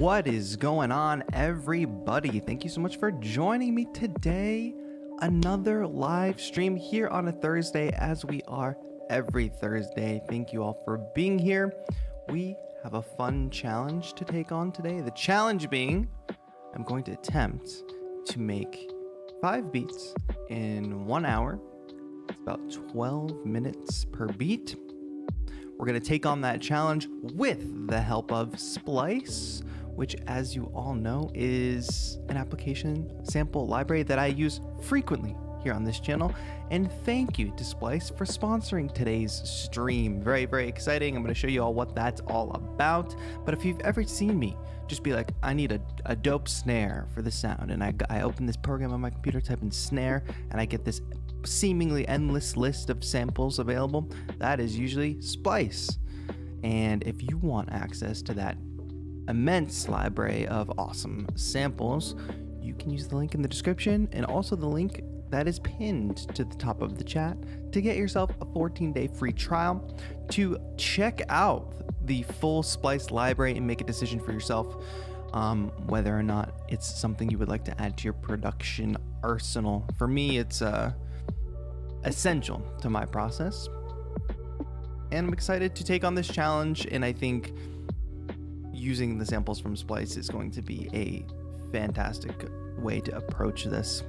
What is going on, everybody? Thank you so much for joining me today. Another live stream here on a Thursday, as we are every Thursday. Thank you all for being here. We have a fun challenge to take on today. The challenge being, I'm going to attempt to make 5 beats in 1 hour. It's about 12 minutes per beat. We're going to take on that challenge with the help of Splice, which, as you all know, is an application sample library that I use frequently here on this channel. And thank you to Splice for sponsoring today's stream. Very, very exciting. I'm going to show you all what that's all about. But if you've ever seen me just be like, I need a dope snare for the sound, and I open this program on my computer, type in snare, and I get this seemingly endless list of samples available, that is usually Splice. And if you want access to that immense library of awesome samples, you can use the link in the description and also the link that is pinned to the top of the chat to get yourself a 14-day free trial to check out the full Splice library and make a decision for yourself whether or not it's something you would like to add to your production arsenal. For me, it's essential to my process, and I'm excited to take on this challenge, and I think using the samples from Splice is going to be a fantastic way to approach this.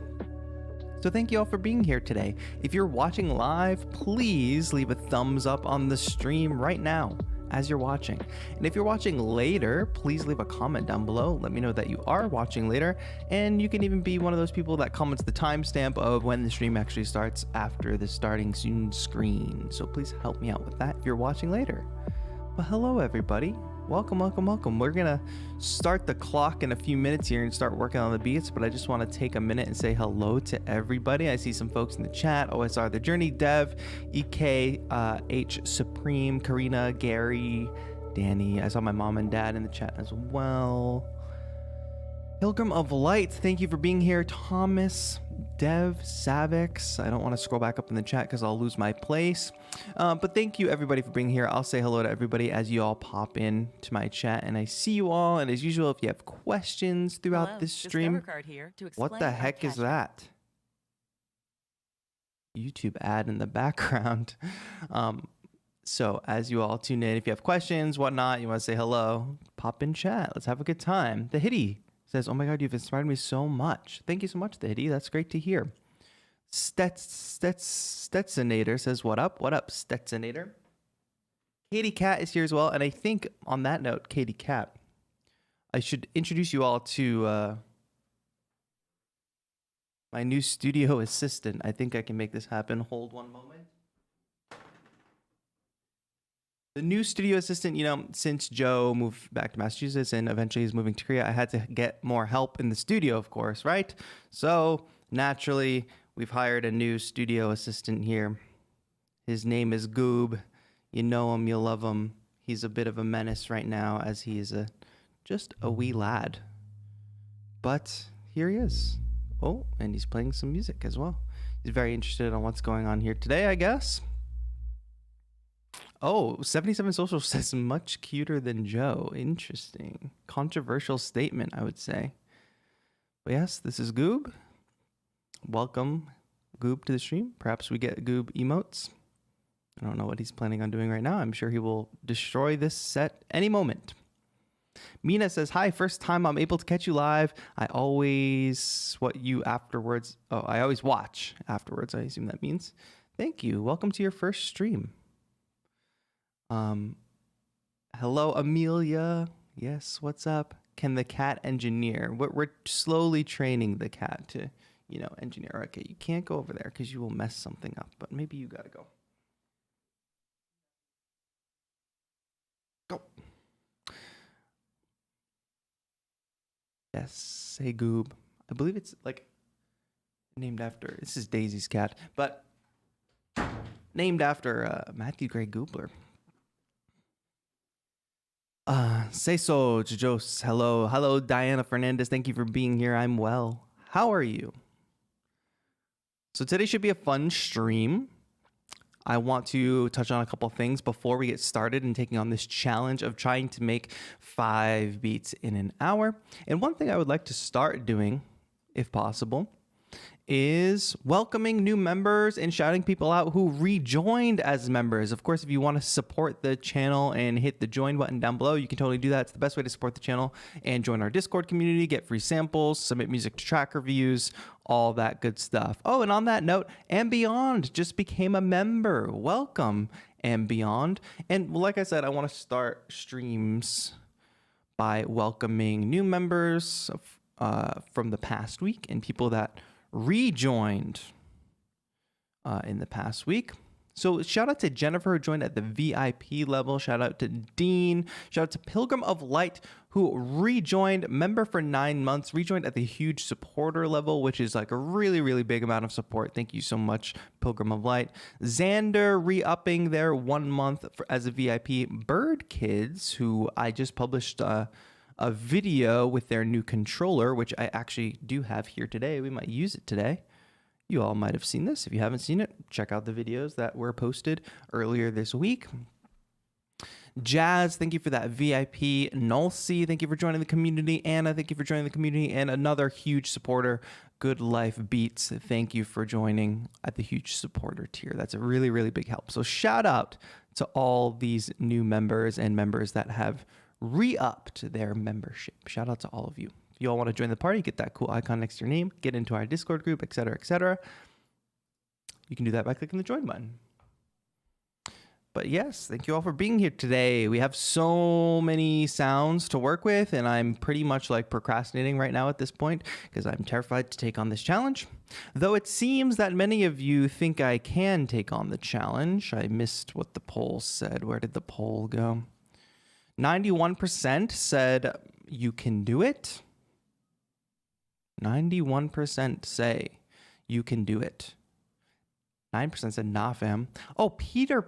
So thank you all for being here today. If you're watching live, please leave a thumbs up on the stream right now as you're watching. And if you're watching later, please leave a comment down below. Let me know that you are watching later. And you can even be one of those people that comments the timestamp of when the stream actually starts after the starting soon screen. So please help me out with that if you're watching later. Well, hello everybody. Welcome, welcome, welcome. We're gonna start the clock in a few minutes here and start working on the beats, but I just want to take a minute and say hello to everybody. I see some folks in the chat: OSR The Journey, Dev, EK, H Supreme, Karina, Gary, Danny. I saw my mom and dad in the chat as well. Pilgrim of Light, thank you for being here. Thomas, Dev, Savix. I don't want to scroll back up in the chat because I'll lose my place. But thank you everybody for being here. I'll say hello to everybody as you all pop in to my chat, and I see you all. And as usual, if you have questions throughout this stream, what the heck is that? YouTube ad in the background. So as you all tune in, if you have questions, whatnot, you want to say hello, pop in chat. Let's have a good time. The Hitty says, oh my God, you've inspired me so much. Thank you so much, The Hitty. That's great to hear. Stetsonator says, what up? What up, Stetsonator? Katie Cat is here as well. And I think on that note, Katie Cat, I should introduce you all to my new studio assistant. I think I can make this happen. Hold one moment. The new studio assistant, you know, since Joe moved back to Massachusetts and eventually he's moving to Korea, I had to get more help in the studio, of course, right? So naturally, we've hired a new studio assistant here. His name is Goob. You know him, you love him. He's a bit of a menace right now as he is just a wee lad. But here he is. Oh, and he's playing some music as well. He's very interested in what's going on here today, I guess. Oh, 77 Social says much cuter than Joe. Interesting. Controversial statement, I would say. But yes, this is Goob. Welcome, Goob, to the stream. Perhaps we get Goob emotes. I don't know what he's planning on doing right now. I'm sure he will destroy this set any moment. Mina says, hi, first time I'm able to catch you live. I always watch afterwards. I afterwards, I assume that means. Thank you. Welcome to your first stream. Hello, Amelia. Yes, what's up? Can the cat engineer? We're slowly training the cat to, you know, engineer. Okay, you can't go over there because you will mess something up, but maybe you gotta go. Go. Yes, hey Goob. I believe it's like named after, this is Daisy's cat, but named after Matthew Gray Goobler. Say so, Jojos. Hello. Hello, Diana Fernandez. Thank you for being here. I'm well. How are you? So today should be a fun stream. I want to touch on a couple things before we get started and taking on this challenge of trying to make 5 beats in an hour. And one thing I would like to start doing, if possible, is welcoming new members and shouting people out who rejoined as members. Of course, if you want to support the channel and hit the join button down below, you can totally do that. It's the best way to support the channel and join our Discord community, get free samples, submit music to track reviews, all that good stuff. Oh, and on that note, And Beyond just became a member. Welcome, And Beyond. And like I said, I want to start streams by welcoming new members from the past week and people that rejoined in the past week. So shout out to Jennifer, who joined at the VIP level. Shout out to Dean. Shout out to Pilgrim of Light, who rejoined, member for 9 months, rejoined at the huge supporter level, which is like a really, really big amount of support. Thank you so much, Pilgrim of Light. Xander re-upping their 1 month as a VIP. Bird Kids, who I just published a video with their new controller, which I actually do have here today. We might use it today. You all might have seen this. If you haven't seen it, check out the videos that were posted earlier this week. Jazz, thank you for that VIP. Nulcy, thank you for joining the community. Anna, thank you for joining the community. And another huge supporter, Good Life Beats, thank you for joining at the huge supporter tier. That's a really, really big help. So shout out to all these new members and members that have re-upped their membership. Shout out to all of you. If you all want to join the party, get that cool icon next to your name, get into our Discord group, etc., etc. You can do that by clicking the join button. But yes, thank you all for being here today. We have so many sounds to work with, and I'm pretty much like procrastinating right now at this point because I'm terrified to take on this challenge. Though it seems that many of you think I can take on the challenge. I missed what the poll said. Where did the poll go? 91% said you can do it. 91% say you can do it. 9% said nah, fam. Oh, Peter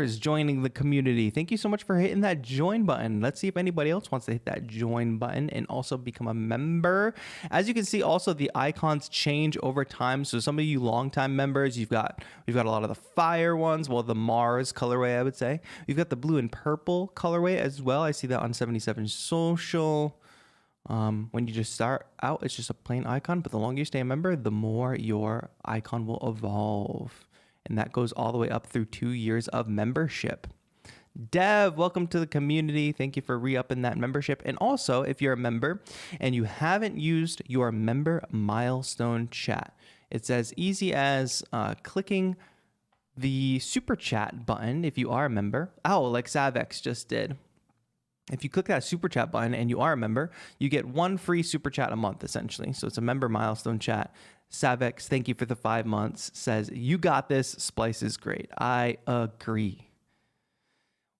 is joining the community. Thank you so much for hitting that join button. Let's see if anybody else wants to hit that join button and also become a member. As you can see, also the icons change over time. So some of you longtime members, we've got a lot of the fire ones, well, the Mars colorway, I would say. We've got the blue and purple colorway as well. I see that on 77 Social. When you just start out, it's just a plain icon, but the longer you stay a member, the more your icon will evolve. And that goes all the way up through 2 years of membership. Dev, welcome to the community. Thank you for re-upping that membership. And also, if you're a member and you haven't used your member milestone chat, it's as easy as clicking the super chat button if you are a member. Oh, like Savex just did. If you click that super chat button and you are a member, you get 1 free super chat a month, essentially. So it's a member milestone chat. Savex, thank you for the 5 months, says, you got this. Splice is great. I agree.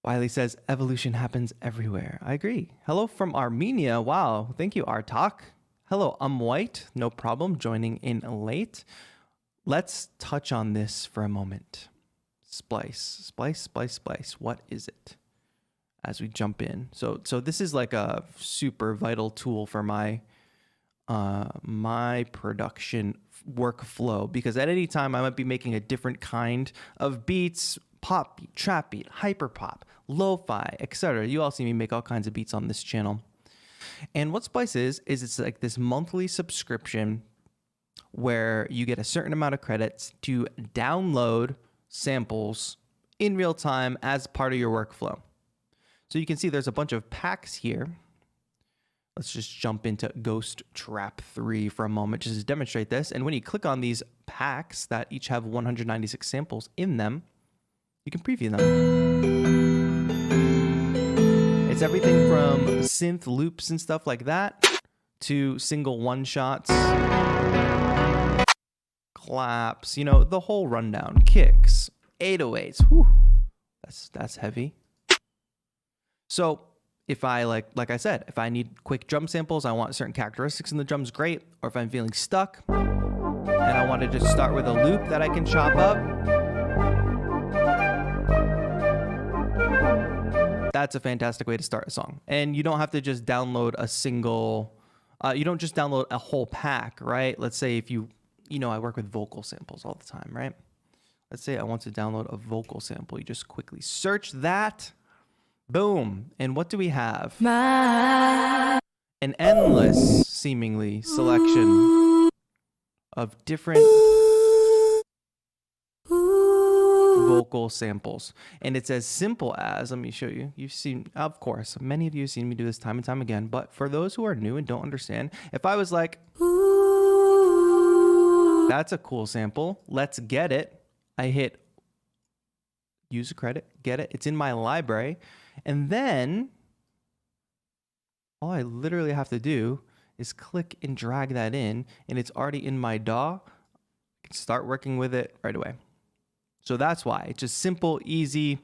Wiley says, evolution happens everywhere. I agree. Hello from Armenia. Wow. Thank you, Artak. Hello, I'm White. No problem. Joining in late. Let's touch on this for a moment. Splice. What is it? As we jump in. So this is like a super vital tool for my my production workflow, because at any time I might be making a different kind of beats, pop beat, trap beat, hyper pop, lo-fi, etc. You all see me make all kinds of beats on this channel. And what Splice is it's like this monthly subscription where you get a certain amount of credits to download samples in real time as part of your workflow. So you can see there's a bunch of packs here. Let's just jump into Ghost Trap 3 for a moment just to demonstrate this. And when you click on these packs that each have 196 samples in them, you can preview them. It's everything from synth loops and stuff like that to single one-shots, claps, you know, the whole rundown. Kicks, 808s. Whew, that's heavy. So if I, like I said, if I need quick drum samples, I want certain characteristics in the drums, great. Or if I'm feeling stuck and I want to just start with a loop that I can chop up, that's a fantastic way to start a song. And you don't have to just download a single, you don't just download a whole pack, right? Let's say if you know, I work with vocal samples all the time, right? Let's say I want to download a vocal sample. You just quickly search that. Boom. And what do we have? An endless, seemingly, selection of different vocal samples. And it's as simple as, let me show you. You've seen, of course, many of you have seen me do this time and time again. But for those who are new and don't understand, if I was like, that's a cool sample, let's get it. I hit use a credit, get it. It's in my library. And then all I literally have to do is click and drag that in, and it's already in my DAW. I can start working with it right away. So that's why it's just simple, easy.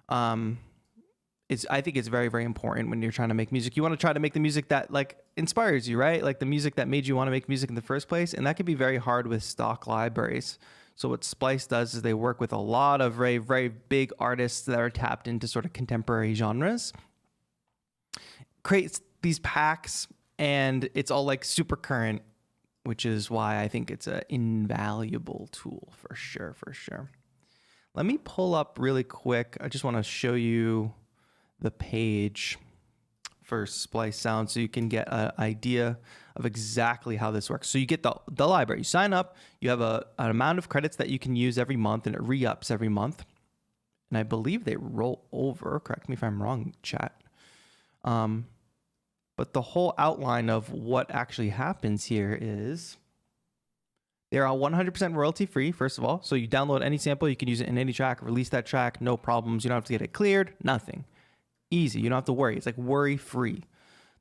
I think it's very, very important when you're trying to make music. You want to try to make the music that like inspires you, right? Like the music that made you want to make music in the first place. And that can be very hard with stock libraries. So what Splice does is they work with a lot of very, very big artists that are tapped into sort of contemporary genres, creates these packs, and it's all like super current, which is why I think it's an invaluable tool for sure, for sure. Let me pull up really quick. I just want to show you the page for Splice Sound so you can get an idea of exactly how this works. So you get the library, you sign up, you have an amount of credits that you can use every month, and it re-ups every month. And I believe they roll over, correct me if I'm wrong, chat. But the whole outline of what actually happens here is they're all 100% royalty free, first of all. So you download any sample, you can use it in any track, release that track, no problems. You don't have to get it cleared, nothing. Easy, you don't have to worry. It's like worry free.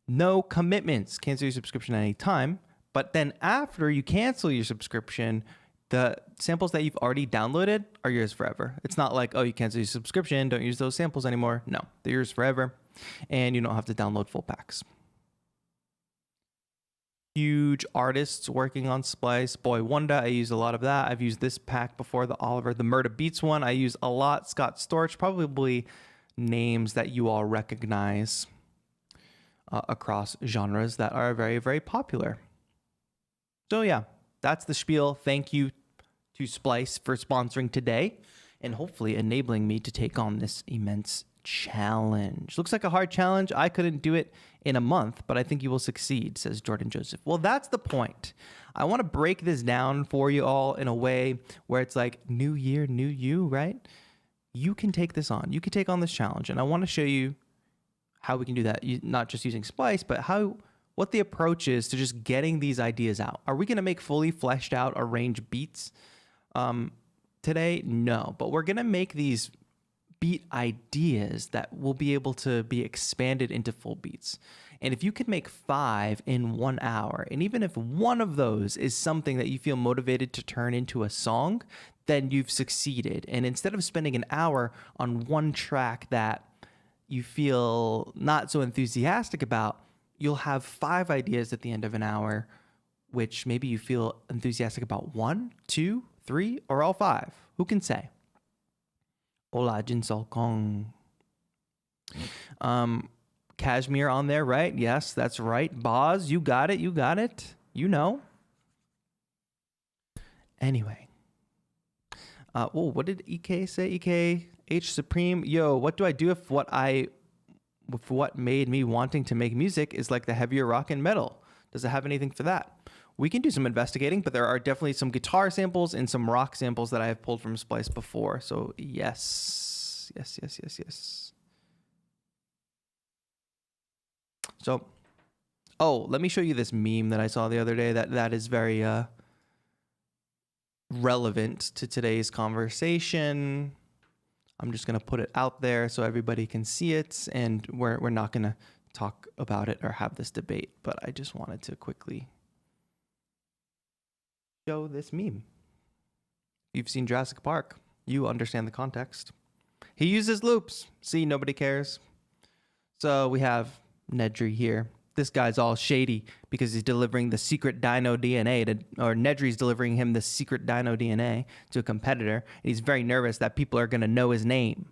No commitments, cancel your subscription at any time. But then after you cancel your subscription, the samples that you've already downloaded are yours forever. It's not like, oh, you cancel your subscription, don't use those samples anymore. No, they're yours forever. And you don't have to download full packs. Huge artists working on Splice. Boy Wonder, I use a lot of that. I've used this pack before, the Oliver, the Murder Beats one. I use a lot. Scott Storch, probably names that you all recognize across genres that are very, very popular. So yeah, that's the spiel. Thank you to Splice for sponsoring today and hopefully enabling me to take on this immense challenge. Looks like a hard challenge. I couldn't do it in a month, but I think you will succeed, says Jordan Joseph. Well, that's the point. I want to break this down for you all in a way where it's like new year, new you, right? You can take this on. You can take on this challenge. And I want to show you how we can do that, not just using Splice, but what the approach is to just getting these ideas out. Are we going to make fully fleshed out arranged beats today? No, but we're going to make these beat ideas that will be able to be expanded into full beats. And if you can make 5 in 1 hour, and even if one of those is something that you feel motivated to turn into a song, then you've succeeded. And instead of spending an hour on one track that you feel not so enthusiastic about, you'll have 5 ideas at the end of an hour, which maybe you feel enthusiastic about 1, 2, 3, or all 5. Who can say? Hola, Jinsol Kong. Cashmere on there, right? Yes, that's right. Boz, you got it. You got it. You know. Anyway. What did EK say? EK H Supreme. Yo, what do I do if what made me wanting to make music is like the heavier rock and metal? Does it have anything for that? We can do some investigating, but there are definitely some guitar samples and some rock samples that I have pulled from Splice before. So yes. So, let me show you this meme that I saw the other day that is very relevant to today's conversation. I'm just going to put it out there so everybody can see it, and we're not going to talk about it or have this debate, but I just wanted to quickly show this meme. You've seen Jurassic Park. You understand the context. He uses loops. See, nobody cares. So we have Nedry here. This guy's all shady because he's delivering the secret dino DNA or Nedry's delivering him the secret dino DNA to a competitor. And he's very nervous that people are going to know his name.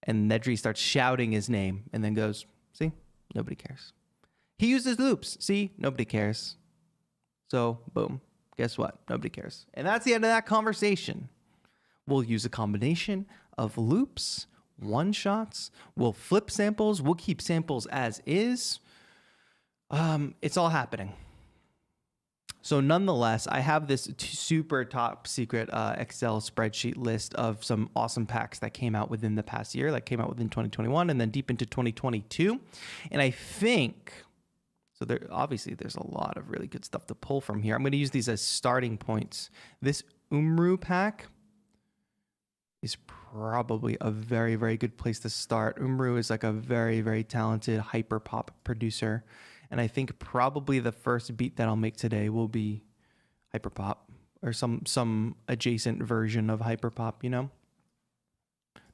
And Nedry starts shouting his name and then goes, see, nobody cares. He uses loops. See, nobody cares. So, boom. Guess what? Nobody cares. And that's the end of that conversation. We'll use a combination of loops, one-shots, we'll flip samples, we'll keep samples as is. It's all happening. So nonetheless, I have this super top secret Excel spreadsheet list of some awesome packs that came out within the past year, that came out within 2021 and then deep into 2022. And I think, so obviously there's a lot of really good stuff to pull from here. I'm going to use these as starting points. This Umru pack is probably a very, very good place to start. Umru is like a very, very talented hyperpop producer. And I think probably the first beat that I'll make today will be hyperpop or some adjacent version of hyperpop, you know?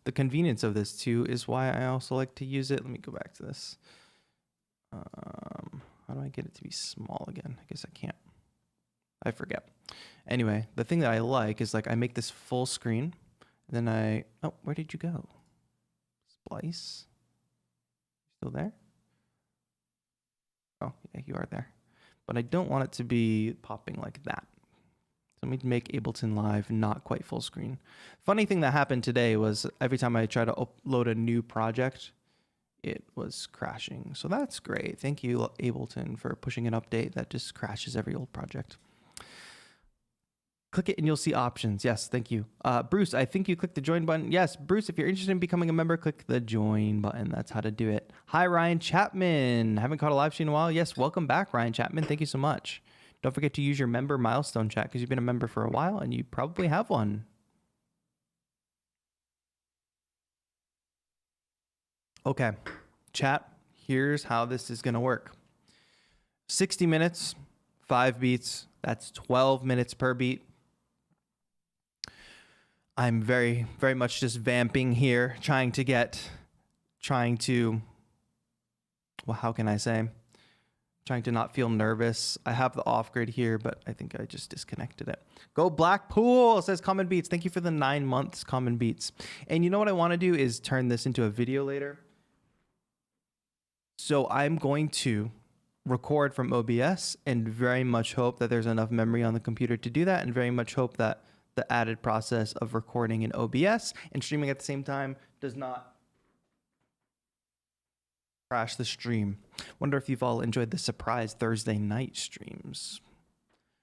The convenience of this too is why I also like to use it. Let me go back to this. How do I get it to be small again? I guess I can't. I forget. Anyway, the thing that I like is like I make this full screen. Then oh, where did you go? Splice? Still there? Oh, yeah, you are there. But I don't want it to be popping like that. So let me make Ableton Live not quite full screen. Funny thing that happened today was every time I try to upload a new project, it was crashing. So that's great. Thank you, Ableton, for pushing an update that just crashes every old project. Click it and you'll see options. Yes, thank you. Bruce, I think you clicked the join button. Yes, Bruce, if you're interested in becoming a member, click the join button. That's how to do it. Hi, Ryan Chapman. Haven't caught a live stream in a while. Yes, welcome back, Ryan Chapman. Thank you so much. Don't forget to use your member milestone chat because you've been a member for a while and you probably have one. Okay, chat, here's how this is going to work. 60 minutes, 5 beats. That's 12 minutes per beat. I'm very, very much just vamping here, trying to, well, how can I say? Trying to not feel nervous. I have the off grid here, but I think I just disconnected it. Go Blackpool, says Common Beats. Thank you for the 9 months, Common Beats. And you know what I want to do is turn this into a video later. So I'm going to record from OBS and very much hope that there's enough memory on the computer to do that, and very much hope that the added process of recording in OBS and streaming at the same time does not crash the stream. Wonder if you've all enjoyed the surprise Thursday night streams,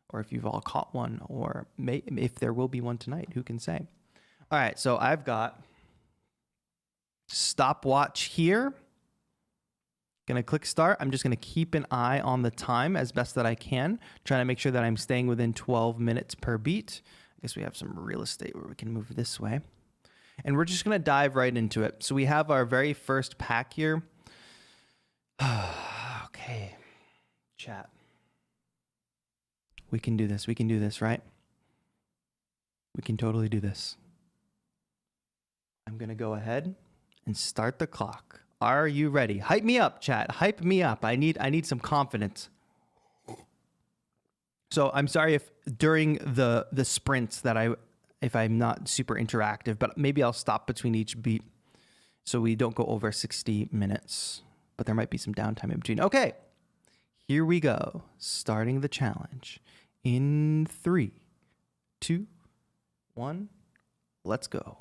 or if you've all caught one, or if there will be one tonight, who can say? All right, so I've got stopwatch here. Gonna click start. I'm just gonna keep an eye on the time as best that I can, trying to make sure that I'm staying within 12 minutes per beat. I guess we have some real estate where we can move this way. And we're just gonna dive right into it. So we have our very first pack here. Okay, chat. We can do this. We can do this, right? We can totally do this. I'm gonna go ahead and start the clock. Are you ready? Hype me up, chat. Hype me up. I need some confidence. So I'm sorry if during the sprints that if I'm not super interactive, but maybe I'll stop between each beat so we don't go over 60 minutes. But there might be some downtime in between. Okay, here we go. Starting the challenge in 3, 2, 1. Let's go.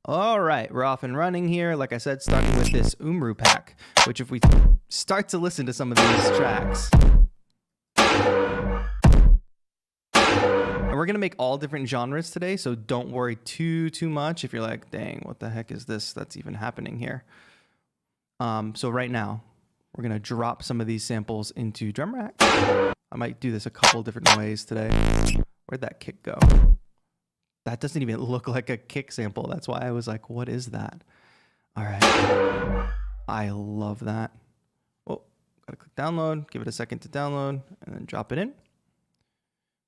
All right, we're off and running here. Like I said, starting with this Umru pack, which if we start to listen to some of these tracks, and we're gonna make all different genres today, so don't worry too much if you're like, dang, what the heck is this that's even happening here? So right now, we're gonna drop some of these samples into drum rack. I might do this a couple different ways today. Where'd that kick go? That doesn't even look like a kick sample. That's why I was like, what is that? All right. I love that. Oh, gotta click download, give it a second to download, and then drop it in.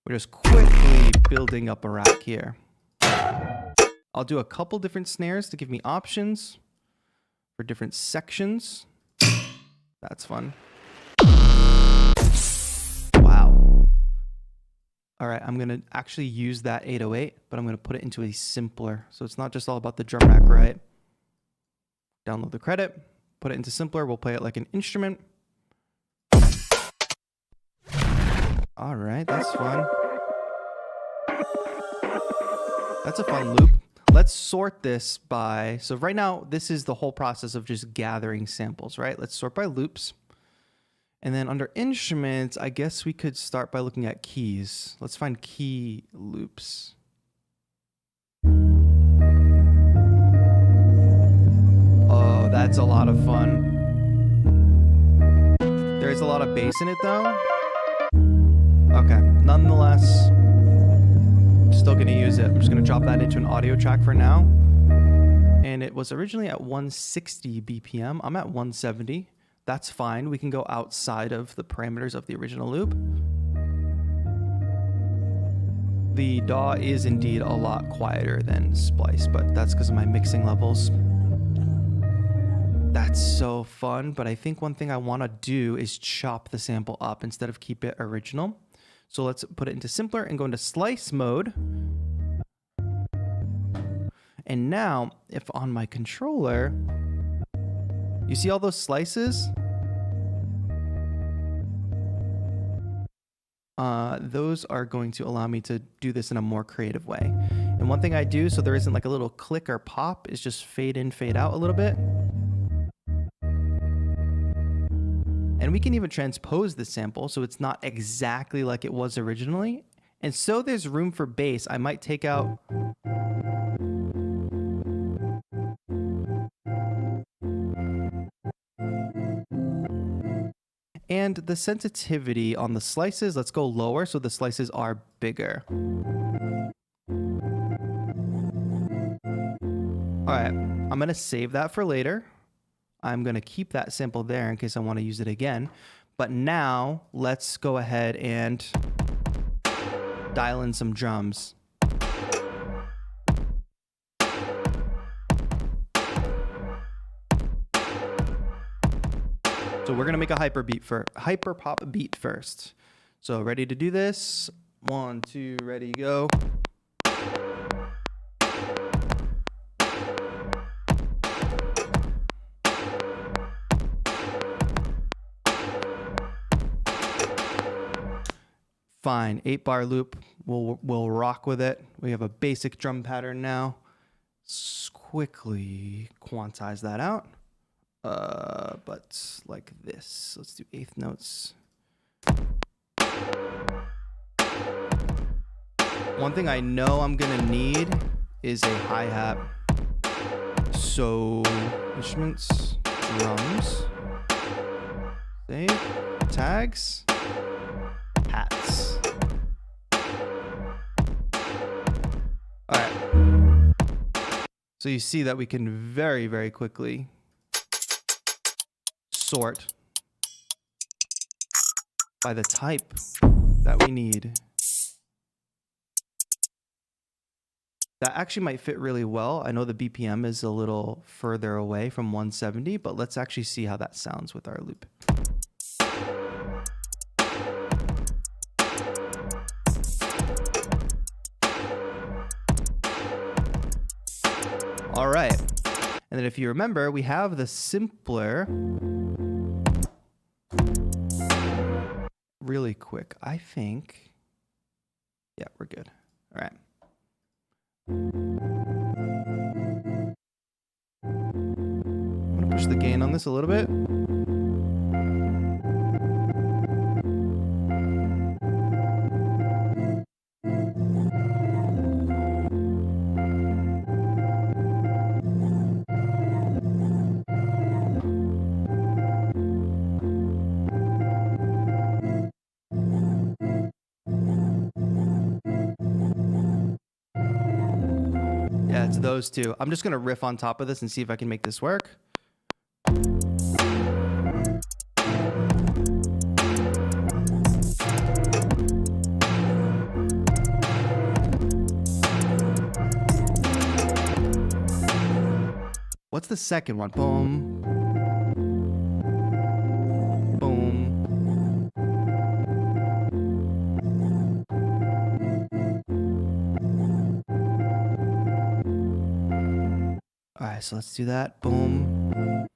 We're just quickly building up a rack here. I'll do a couple different snares to give me options for different sections. That's fun. Wow. All right, I'm gonna actually use that 808, but I'm gonna put it into a simpler. So it's not just all about the drum rack, right? Download the credit, put it into simpler. We'll play it like an instrument. All right, that's fun. That's a fun loop. let's sort this by, so right now, this is the whole process of just gathering samples, right? Let's sort by loops. And then under instruments, I guess we could start by looking at keys. Let's find key loops. Oh, that's a lot of fun. There is a lot of bass in it though. Okay, nonetheless, still gonna use it. I'm just gonna drop that into an audio track for now. And it was originally at 160 BPM. I'm at 170. That's fine. We can go outside of the parameters of the original loop. The DAW is indeed a lot quieter than Splice, but that's because of my mixing levels. That's so fun, but I think one thing I want to do is chop the sample up instead of keep it original. So let's put it into simpler and go into slice mode. And now, if on my controller, you see all those slices? Those are going to allow me to do this in a more creative way. And one thing I do, so there isn't like a little click or pop, is just fade in, fade out a little bit. And we can even transpose the sample so it's not exactly like it was originally. And so there's room for bass. I might take out... And the sensitivity on the slices, let's go lower so the slices are bigger. All right, I'm gonna save that for later. I'm gonna keep that sample there in case I wanna use it again. But now let's go ahead and dial in some drums. So we're gonna make a hyper pop beat first. So ready to do this? 1, 2, ready, go. Fine, 8-bar loop. We'll rock with it. We have a basic drum pattern now. Let's quickly quantize that out. But like this. Let's do eighth notes. One thing I know I'm gonna need is a hi-hat. So instruments, drums, save, tags, hats. All right. So you see that we can very, very quickly sort by the type that we need. That actually might fit really well. I know the BPM is a little further away from 170, but let's actually see how that sounds with our loop. All right. And then if you remember, we have the simpler. Really quick, I think. Yeah, we're good. All right. I'm gonna push the gain on this a little bit. Yeah, it's those two. I'm just gonna riff on top of this and see if I can make this work. What's the second one? Boom. Boom. All right, so let's do that. Boom.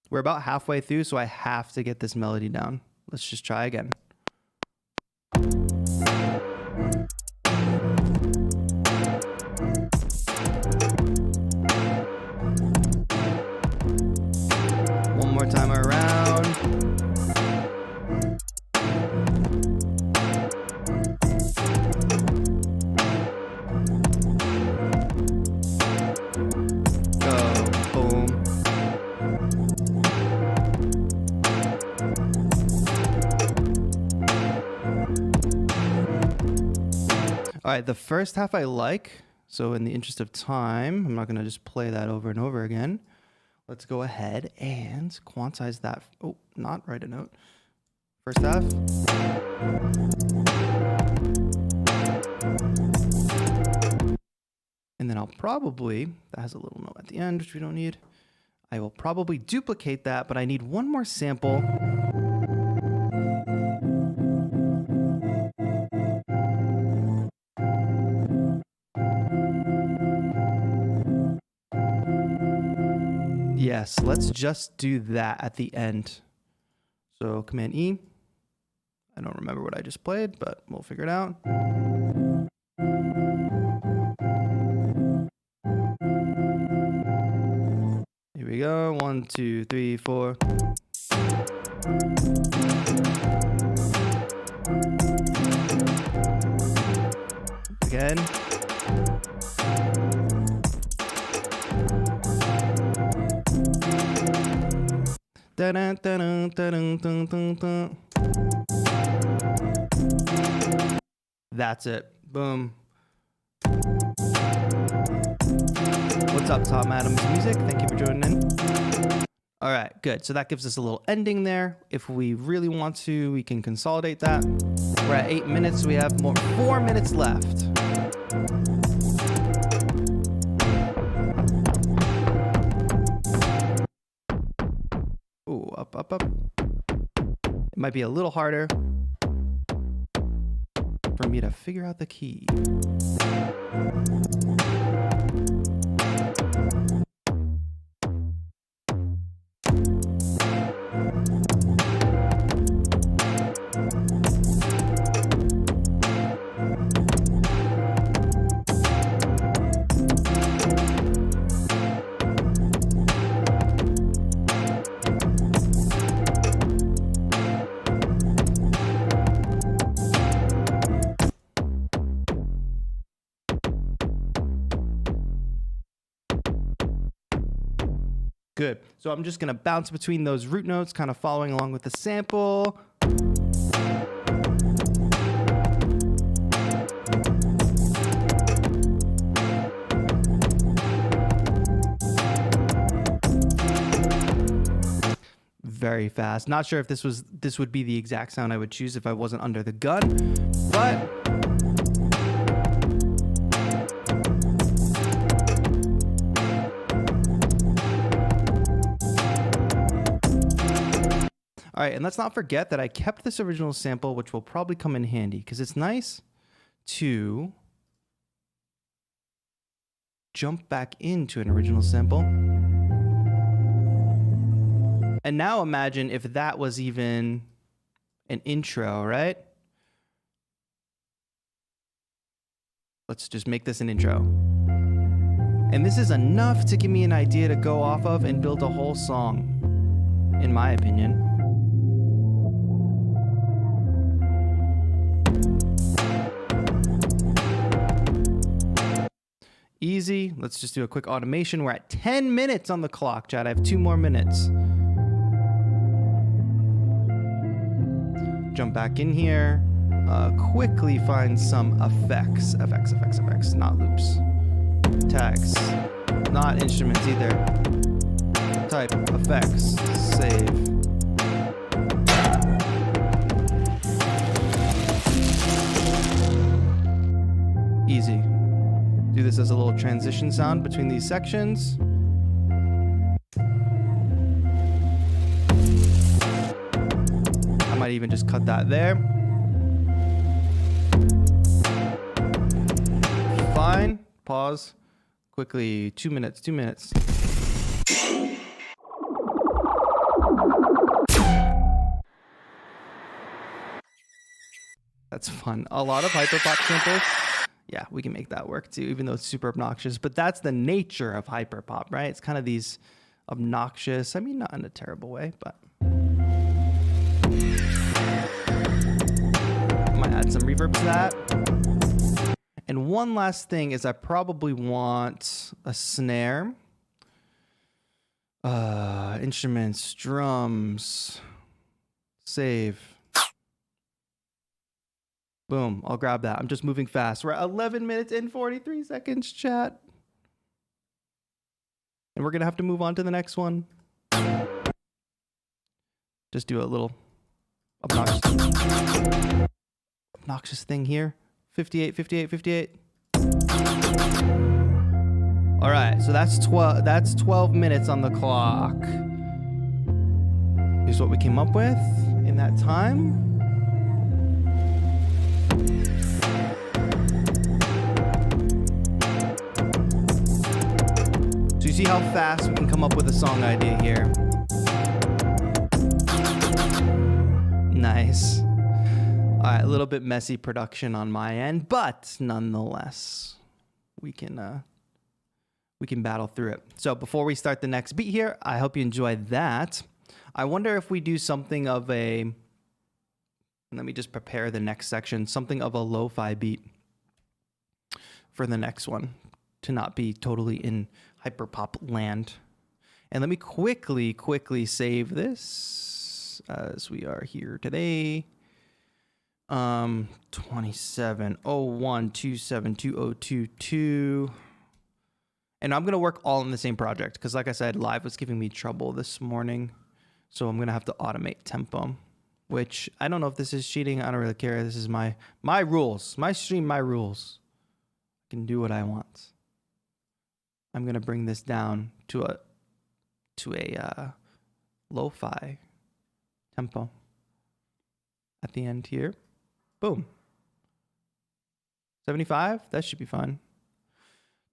We're about halfway through, so I have to get this melody down. Let's just try again. All right, the first half I like. So in the interest of time, I'm not going to just play that over and over again. Let's go ahead and quantize that. Oh, not write a note. First half. And then I'll probably, that has a little note at the end, which we don't need. I will probably duplicate that, but I need one more sample. Yes, let's just do that at the end. So Command E. I don't remember what I just played, but we'll figure it out. Here we go. 1, 2, 3, 4. Again. Dun, dun, dun, dun, dun, dun, dun. That's it. Boom. What's up, Tom Adams Music? Thank you for joining in. All right, good. So that gives us a little ending there. If we really want to, we can consolidate that. We're at 8 minutes. So we have 4 minutes left. Ooh, up, up, up. It might be a little harder for me to figure out the key. Good. So I'm just going to bounce between those root notes, kind of following along with the sample. Very fast. Not sure if this would be the exact sound I would choose if I wasn't under the gun, but all right, and let's not forget that I kept this original sample, which will probably come in handy because it's nice to jump back into an original sample. And now imagine if that was even an intro, right? Let's just make this an intro. And this is enough to give me an idea to go off of and build a whole song, in my opinion. Easy. Let's just do a quick automation. We're at 10 minutes on the clock, Chad. I have 2 more minutes. Jump back in here. Quickly find some effects. Effects, not loops. Tags. Not instruments either. Type effects. Save. Easy. Do this as a little transition sound between these sections. I might even just cut that there. Fine. Pause. Quickly. 2 minutes. That's fun. A lot of hyperpop samples. Yeah, we can make that work too, even though it's super obnoxious. But that's the nature of hyperpop, right? It's kind of these obnoxious, I mean, not in a terrible way, but I might add some reverb to that. And one last thing is I probably want a snare, instruments, drums, save. Boom. I'll grab that. I'm just moving fast. We're at 11 minutes and 43 seconds, chat. And we're going to have to move on to the next one. Just do a little obnoxious thing here. 58, 58, 58. All right, so that's 12 minutes on the clock. Here's what we came up with in that time. So you see how fast we can come up with a song idea here. Nice. All right, a little bit messy production on my end, but nonetheless, we can battle through it. So before we start the next beat here, I hope you enjoyed that. I wonder if we do something of a, let me just prepare the next section, something of a lo-fi beat for the next one to not be totally in hyperpop land. And let me quickly save this as we are here today. 2701272022. And I'm going to work all in the same project because, like I said, live was giving me trouble this morning. So I'm going to have to automate tempo, which I don't know if this is cheating. I don't really care. This is my rules, my stream, my rules. I can do what I want. I'm going to bring this down to a lo-fi tempo at the end here. Boom. 75. That should be fun.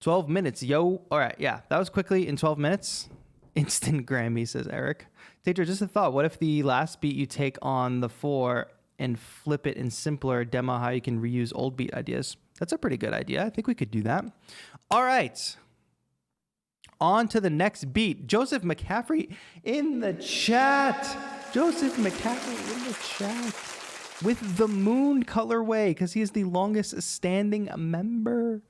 12 minutes, yo. All right, yeah, that was quickly in 12 minutes. Instant Grammy, says Eric. TAETRO, just a thought. What if the last beat you take on the 4 and flip it in simpler, demo how you can reuse old beat ideas? That's a pretty good idea. I think we could do that. All right. On to the next beat. Joseph McCaffrey in the chat. Joseph McCaffrey in the chat with the Moon colorway because he is the longest standing member.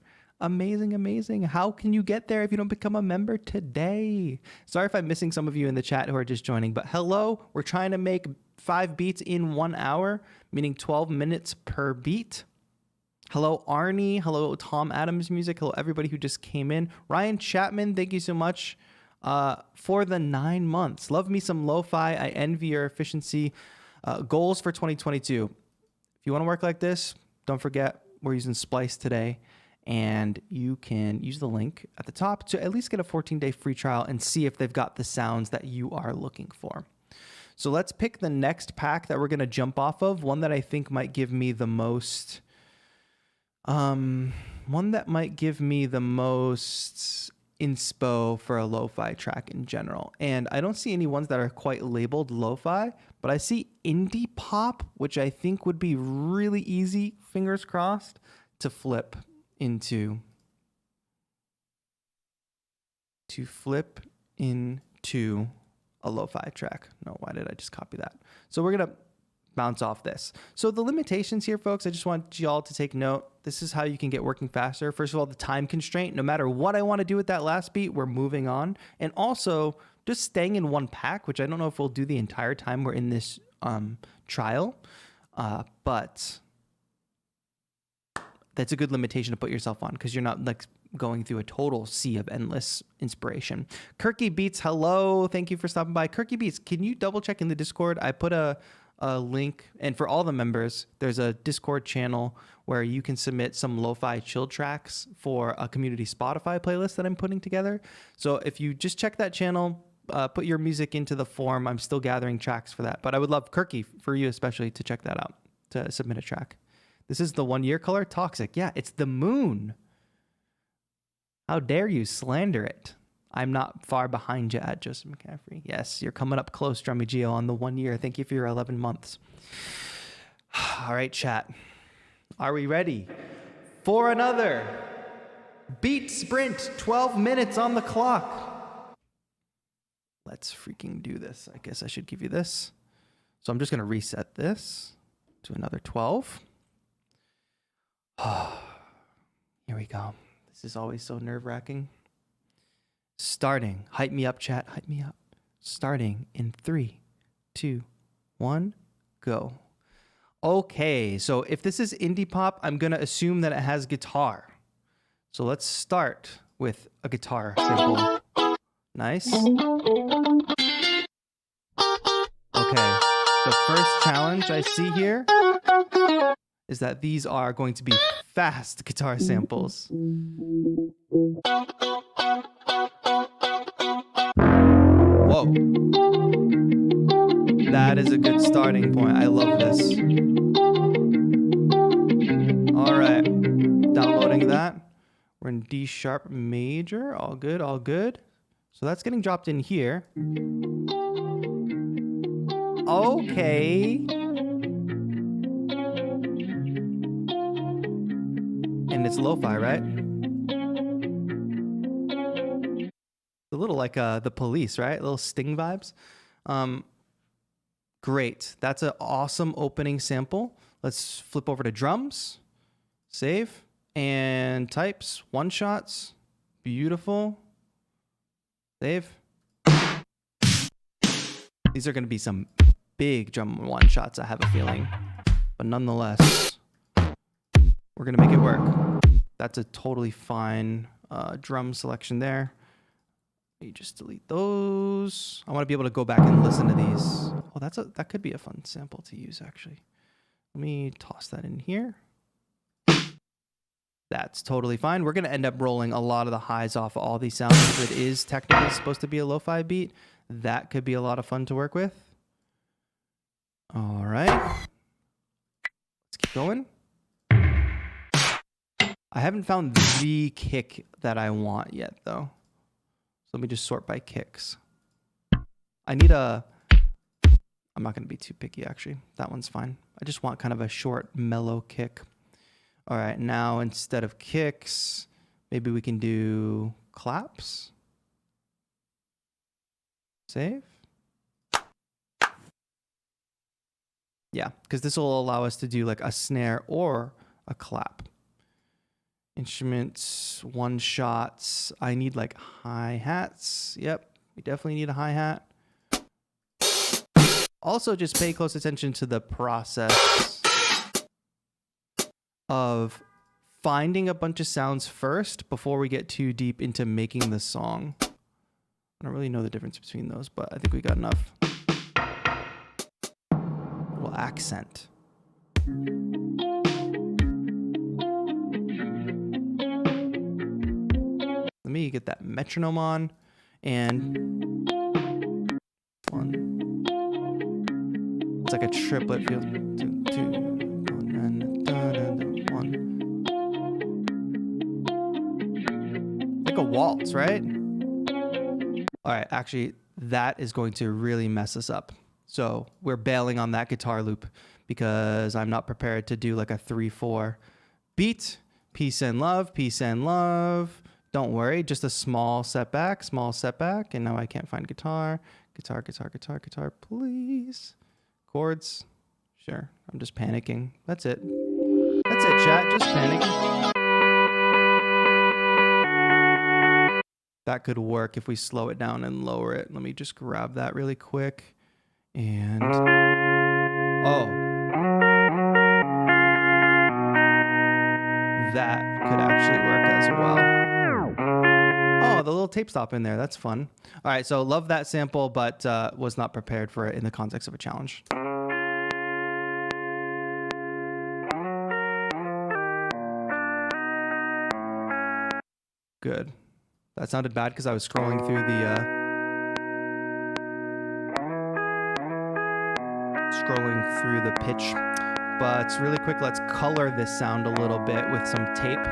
Amazing, amazing. How can you get there if you don't become a member today? Sorry if I'm missing some of you in the chat who are just joining, but hello. We're trying to make 5 beats in 1 hour, meaning 12 minutes per beat. Hello, Arnie. Hello, Tom Adams Music. Hello, everybody who just came in. Ryan Chapman, thank you so much for the 9 months. Love me some lo-fi. I envy your efficiency. Goals for 2022. If you want to work like this, don't forget we're using Splice today. And you can use the link at the top to at least get a 14-day free trial and see if they've got the sounds that you are looking for. So let's pick the next pack that we're going to jump off of. One that I think might give me the most... inspo for a lo-fi track in general. And I don't see any ones that are quite labeled lo-fi, but I see indie pop, which I think would be really easy, fingers crossed, to flip into a lo-fi track. No, why did I just copy that? So we're going to bounce off this. So the limitations here, folks, I just want y'all to take note. This is how you can get working faster. First of all, the time constraint. No matter what I want to do with that last beat, we're moving on. And also just staying in one pack, which I don't know if we'll do the entire time we're in this trial, but that's a good limitation to put yourself on because you're not like going through a total sea of endless inspiration. Kirky Beats, hello. Thank you for stopping by. Kirky Beats, can you double check in the Discord? I put a link, and for all the members, there's a Discord channel where you can submit some lo-fi chill tracks for a community Spotify playlist that I'm putting together. So if you just check that channel, put your music into the form. I'm still gathering tracks for that, but I would love, Kirky, for you especially, to check that out, to submit a track. This is the 1 year color, Toxic. Yeah, it's the Moon. How dare you slander it? I'm not far behind you at Joseph McCaffrey. Yes, you're coming up close, Drummy Geo, on the 1 year. Thank you for your 11 months. All right, chat. Are we ready for another beat sprint? 12 minutes on the clock. Let's freaking do this. I guess I should give you this. So I'm just going to reset this to another 12. Here we go. This is always so nerve-wracking. Starting. Hype me up, chat. Hype me up. Starting in 3, 2, 1, go. Okay, so if this is indie pop, I'm gonna assume that it has guitar. So let's start with a guitar sample. Nice. Okay, the first challenge I see here is that these are going to be fast guitar samples. Whoa. That is a good starting point. I love this. All right, downloading that. We're in D sharp major. All good, all good. So that's getting dropped in here. Okay. And it's lo-fi, right? A little like the Police, right? A little Sting vibes. Great. That's an awesome opening sample. Let's flip over to drums. Save. And types. One shots. Beautiful. Save. These are going to be some big drum one shots, I have a feeling. But nonetheless, we're going to make it work. That's a totally fine drum selection there. You just delete those. I want to be able to go back and listen to these. Oh, that could be a fun sample to use, actually. Let me toss that in here. That's totally fine. We're going to end up rolling a lot of the highs off of all these sounds. If it is technically supposed to be a lo-fi beat, that could be a lot of fun to work with. All right. Let's keep going. I haven't found the kick that I want yet, though. So let me just sort by kicks. I need I'm not going to be too picky, actually. That one's fine. I just want kind of a short, mellow kick. All right, now instead of kicks, maybe we can do claps. Save. Yeah, because this will allow us to do like a snare or a clap. Instruments, one shots. I need like hi-hats. Yep, we definitely need a hi-hat. Also, just pay close attention to the process of finding a bunch of sounds first before we get too deep into making the song. I don't really know the difference between those, but I think we got enough. A little accent. Let me get that metronome on, and one. It's like a triplet feel. Two, one. Like a waltz, right? All right, actually, that is going to really mess us up. So we're bailing on that guitar loop because I'm not prepared to do like a 3/4 beat. Peace and love, peace and love. Don't worry, just a small setback, and now I can't find guitar. Guitar, guitar, guitar, guitar, please. Chords, sure, I'm just panicking. That's it. That's it, chat, just panicking. That could work if we slow it down and lower it. Let me just grab that really quick. And, oh. That could actually work as well. Oh, the little tape stop in there. That's fun. All right, so love that sample, but was not prepared for it in the context of a challenge. Good. That sounded bad because I was scrolling through the pitch. But really quick, let's color this sound a little bit with some tape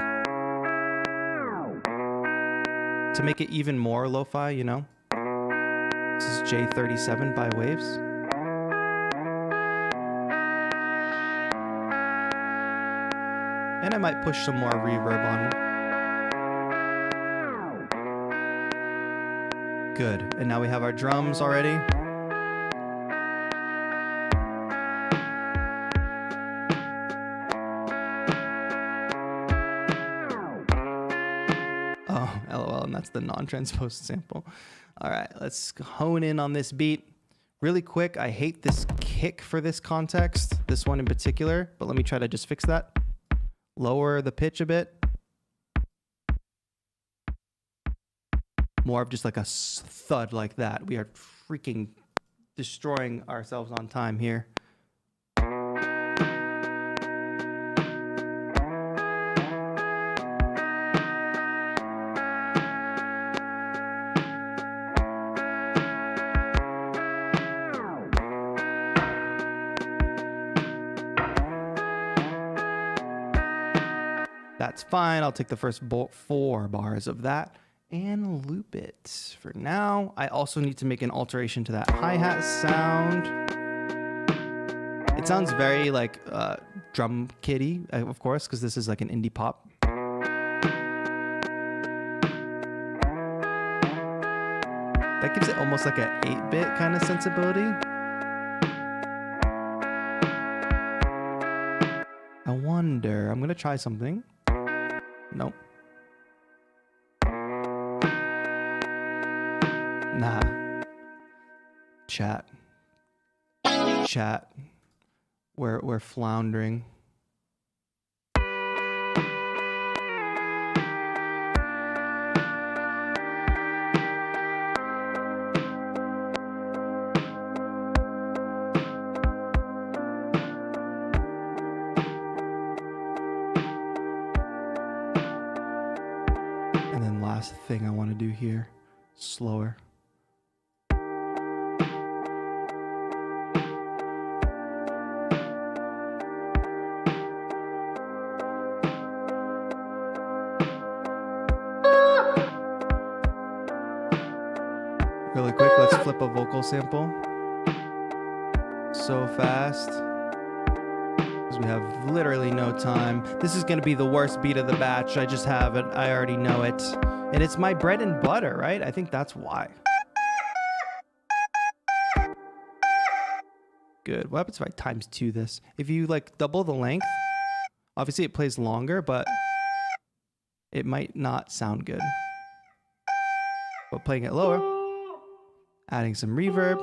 to make it even more lo-fi, you know? This is J37 by Waves. And I might push some more reverb on it. Good. And now we have our drums already. Oh, LOL, and that's the non-transposed sample. All right, let's hone in on this beat. Really quick, I hate this kick for this context, this one in particular, but let me try to just fix that. Lower the pitch a bit. More of just like a thud like that. We are freaking destroying ourselves on time here. That's fine. I'll take the first 4 bars of that and loop it. For now, I also need to make an alteration to that hi-hat sound. It sounds very like drum kitty, of course, because this is like an indie pop. That gives it almost like an 8-bit kind of sensibility. I wonder, I'm gonna try something. Nope. Nah. Chat. We're floundering. And then last thing I want to do here, slower. Really quick, let's flip a vocal sample. So fast. Because we have literally no time. This is going to be the worst beat of the batch. I just have it. I already know it. And it's my bread and butter, right? I think that's why. Good. What happens if I times 2 this? If you like double the length, obviously it plays longer, but it might not sound good. But playing it lower, adding some reverb.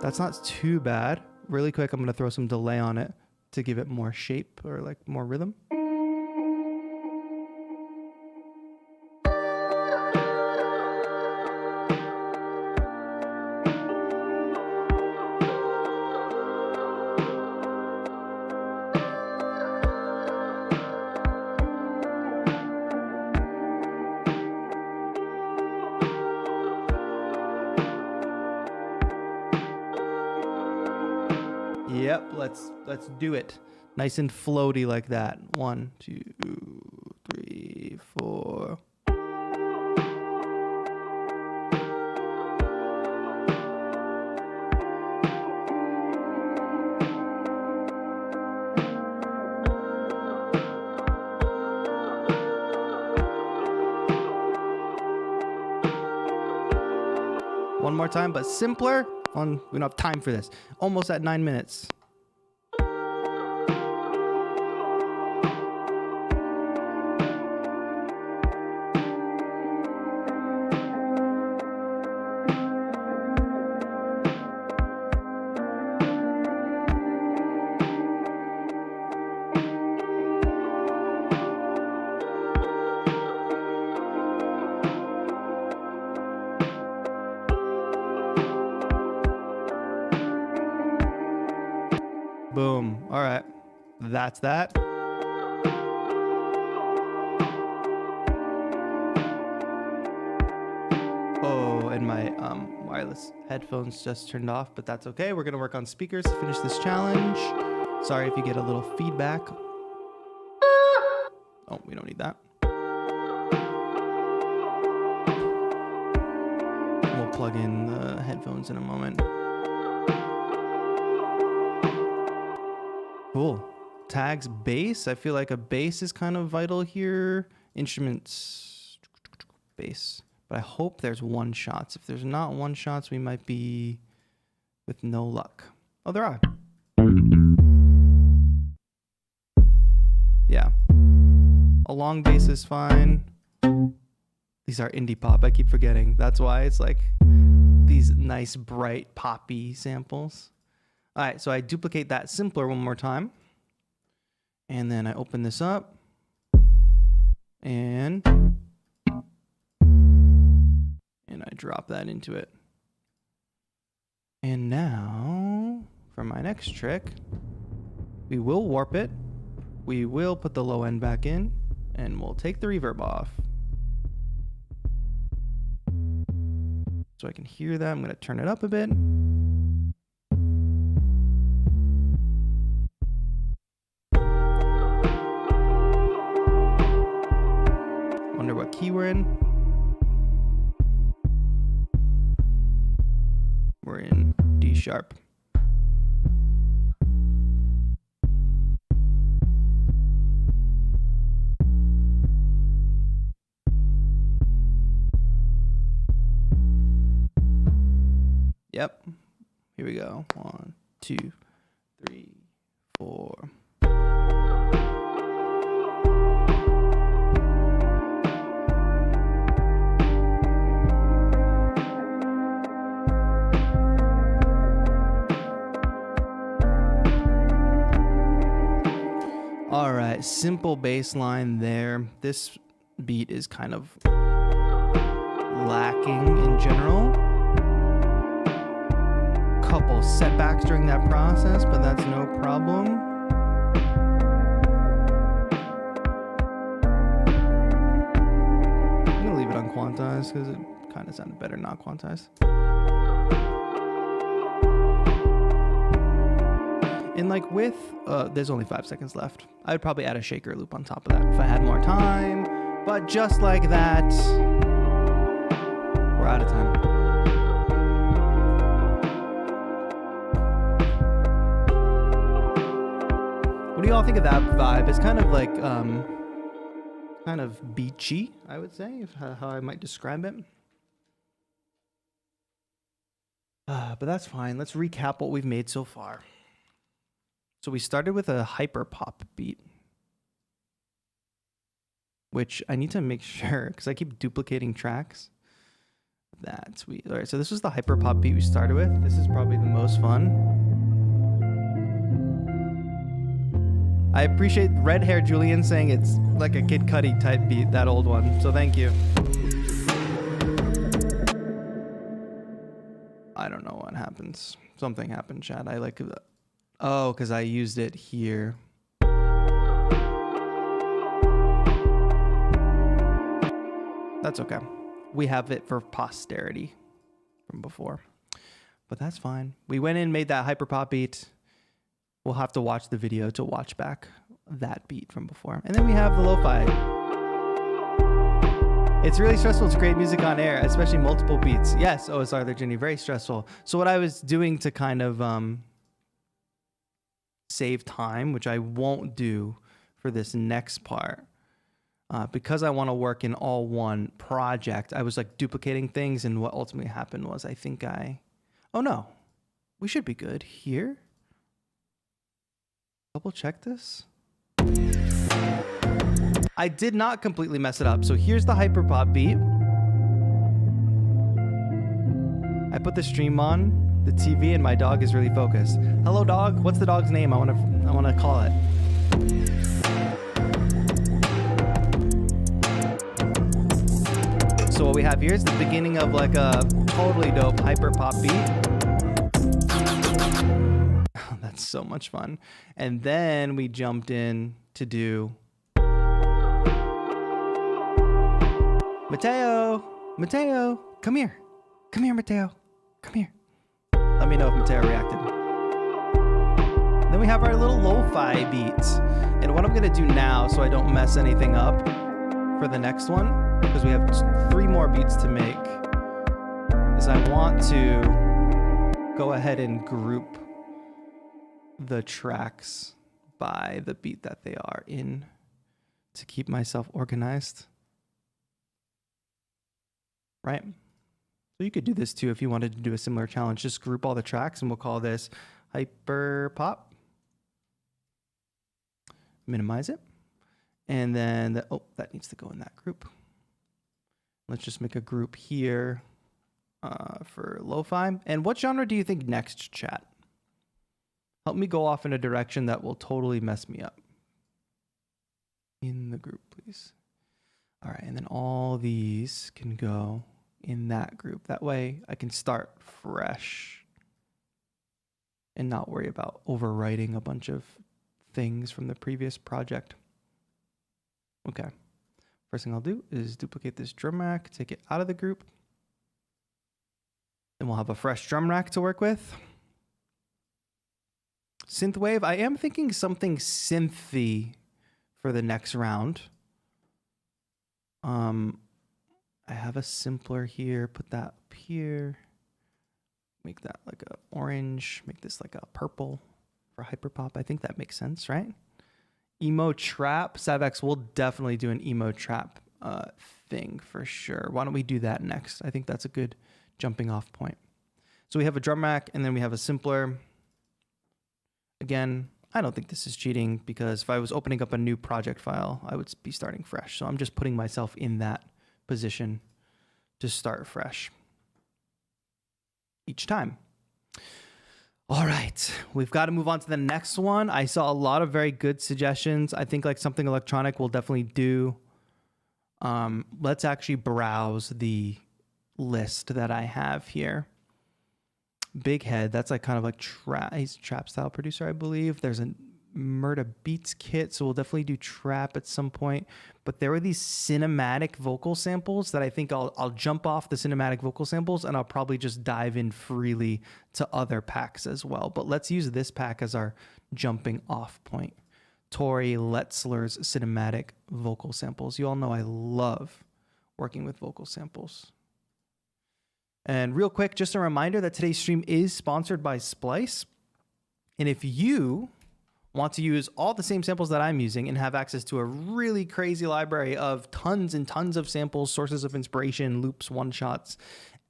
That's not too bad. Really quick, I'm going to throw some delay on it to give it more shape or like more rhythm. Yep, let's do it. Nice and floaty like that. 1, 2, 3, 4. One more time, but simpler. We don't have time for this. Almost at 9 minutes. Boom. All right. That's that. Oh, and my wireless headphones just turned off, but that's okay. We're going to work on speakers to finish this challenge. Sorry if you get a little feedback. Oh, we don't need that. We'll plug in the headphones in a moment. Cool. Tags bass. I feel like a bass is kind of vital here. Instruments, bass. But I hope there's one shots. If there's not one shots, we might be with no luck. Oh, there are. A long bass is fine. These are indie pop. I keep forgetting. That's why it's like these nice, bright, poppy samples. All right, so I duplicate that simpler one more time. And then I open this up. And I drop that into it. And now, for my next trick, we will warp it. We will put the low end back in, and we'll take the reverb off. So I can hear that. I'm going to turn it up a bit. Wonder what key we're in. We're in D sharp. Yep. Here we go. 1, 2, 3, 4. All right, simple bass line there. This beat is kind of lacking in general. Couple setbacks during that process, but that's no problem. I'm gonna leave it unquantized because it kind of sounded better not quantized. And like with, there's only 5 seconds left. I would probably add a shaker loop on top of that if I had more time, but just like that, we're out of time. What do you all think of that vibe? It's kind of like, kind of beachy, I would say, how I might describe it. But that's fine. Let's recap what we've made so far. So we started with a hyper pop beat, which I need to make sure, because I keep duplicating tracks. That's we. All right, so this was the hyper pop beat we started with. This is probably the most fun. I appreciate Red Hair Julian saying it's like a Kid Cudi type beat, that old one. So thank you. I don't know what happens. Something happened, Chad. I like that. Oh, because I used it here. That's okay. We have it for posterity from before. But that's fine. We went in, made that hyperpop beat. We'll have to watch the video to watch back that beat from before. And then we have the lo-fi. It's really stressful to create music on air, especially multiple beats. Yes, OSR there, Jenny, very stressful. So what I was doing to kind of save time, which I won't do for this next part, because I want to work in all one project, I was like duplicating things, and what ultimately happened was oh no, we should be good here. Double check this. I did not completely mess it up. So here's the hyperpop beat. I put the stream on the TV and my dog is really focused. Hello, dog. What's the dog's name? I want to call it. So what we have here is the beginning of like a totally dope hyper pop beat. Oh, that's so much fun. And then we jumped in to do Mateo, come here, Mateo, come here. Let me know if Mateo reacted. Then we have our little lo-fi beats. And what I'm gonna do now, so I don't mess anything up for the next one, because we have 3 more beats to make, is I want to go ahead and group the tracks by the beat that they are in to keep myself organized. Right? So you could do this too if you wanted to do a similar challenge. Just group all the tracks and we'll call this hyper pop. Minimize it. And then, oh, that needs to go in that group. Let's just make a group here for lo-fi. And what genre do you think next, chat? Help me go off in a direction that will totally mess me up. In the group, please. All right, and then all these can go in that group. That way I can start fresh and not worry about overwriting a bunch of things from the previous project. Okay. First thing I'll do is duplicate this drum rack, take it out of the group. Then we'll have a fresh drum rack to work with. Synthwave, I am thinking something synthy for the next round. I have a simpler here, put that up here. Make that like a orange, make this like a purple for hyperpop. I think that makes sense, right? Emo trap, Savex, we'll definitely do an emo trap thing for sure. Why don't we do that next? I think that's a good jumping off point. So we have a drum rack and then we have a simpler. Again, I don't think this is cheating because if I was opening up a new project file, I would be starting fresh. So I'm just putting myself in that position to start fresh each time. All right, we've got to move on to the next one. I saw a lot of very good suggestions. I think like something electronic will definitely do. Let's actually browse the list that I have here. Big Head, that's like kind of like he's a trap style producer, I believe. There's a Murda Beats kit, so we'll definitely do trap at some point. But there were these cinematic vocal samples that I think I'll jump off the cinematic vocal samples and I'll probably just dive in freely to other packs as well. But let's use this pack as our jumping off point. Tori Letzler's cinematic vocal samples. You all know I love working with vocal samples. And real quick, just a reminder that today's stream is sponsored by Splice. And if you want to use all the same samples that I'm using and have access to a really crazy library of tons and tons of samples, sources of inspiration, loops, one-shots,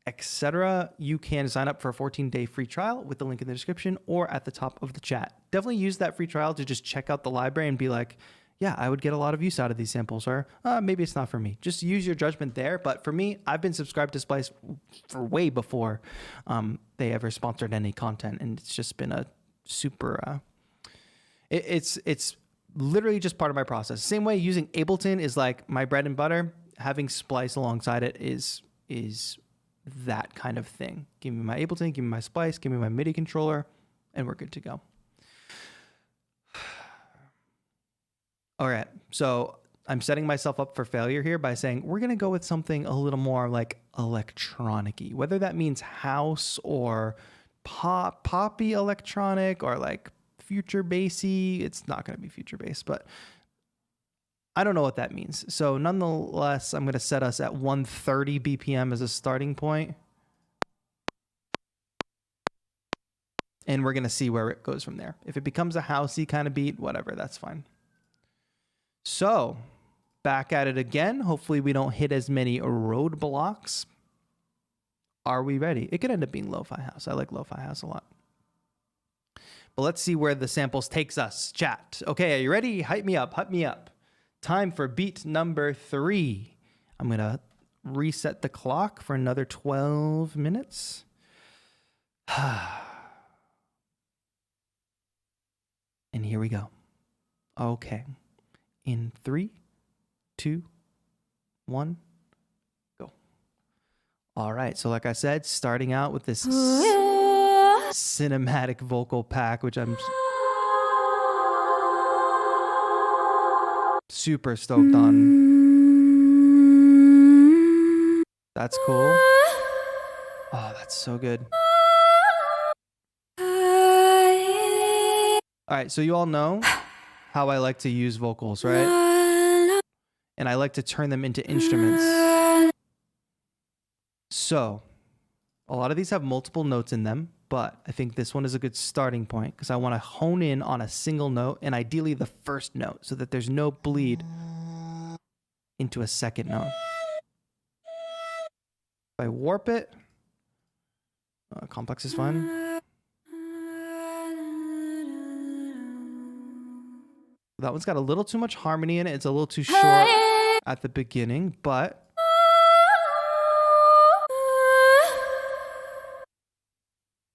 etc., you can sign up for a 14-day free trial with the link in the description or at the top of the chat. Definitely use that free trial to just check out the library and be like, yeah, I would get a lot of use out of these samples, or maybe it's not for me. Just use your judgment there. But for me, I've been subscribed to Splice for way before they ever sponsored any content, and it's just been a super... It's literally just part of my process. Same way using Ableton is like my bread and butter. Having Splice alongside it is that kind of thing. Give me my Ableton, give me my Splice, give me my MIDI controller, and we're good to go. All right, so I'm setting myself up for failure here by saying we're gonna go with something a little more like electronic-y, whether that means house or poppy electronic or like future bassy. It's not gonna be future bass, but I don't know what that means. So nonetheless, I'm gonna set us at 130 BPM as a starting point. And we're gonna see where it goes from there. If it becomes a housey kind of beat, whatever, that's fine. So, back at it again. Hopefully we don't hit as many roadblocks. Are we ready? It could end up being lo-fi house. I like lo-fi house a lot. But let's see where the samples takes us. Chat. Okay, are you ready? Hype me up, hype me up. Time for beat number 3. I'm going to reset the clock for another 12 minutes. And here we go. Okay. In 3, 2, 1, go. All right. So like I said, starting out with this cinematic vocal pack, which I'm super stoked on. That's cool. Oh, that's so good. All right. So you all know how I like to use vocals, right? And I like to turn them into instruments. So, a lot of these have multiple notes in them, but I think this one is a good starting point because I want to hone in on a single note and ideally the first note so that there's no bleed into a second note. If I warp it, complex is fine. That one's got a little too much harmony in it. It's a little too short at the beginning, but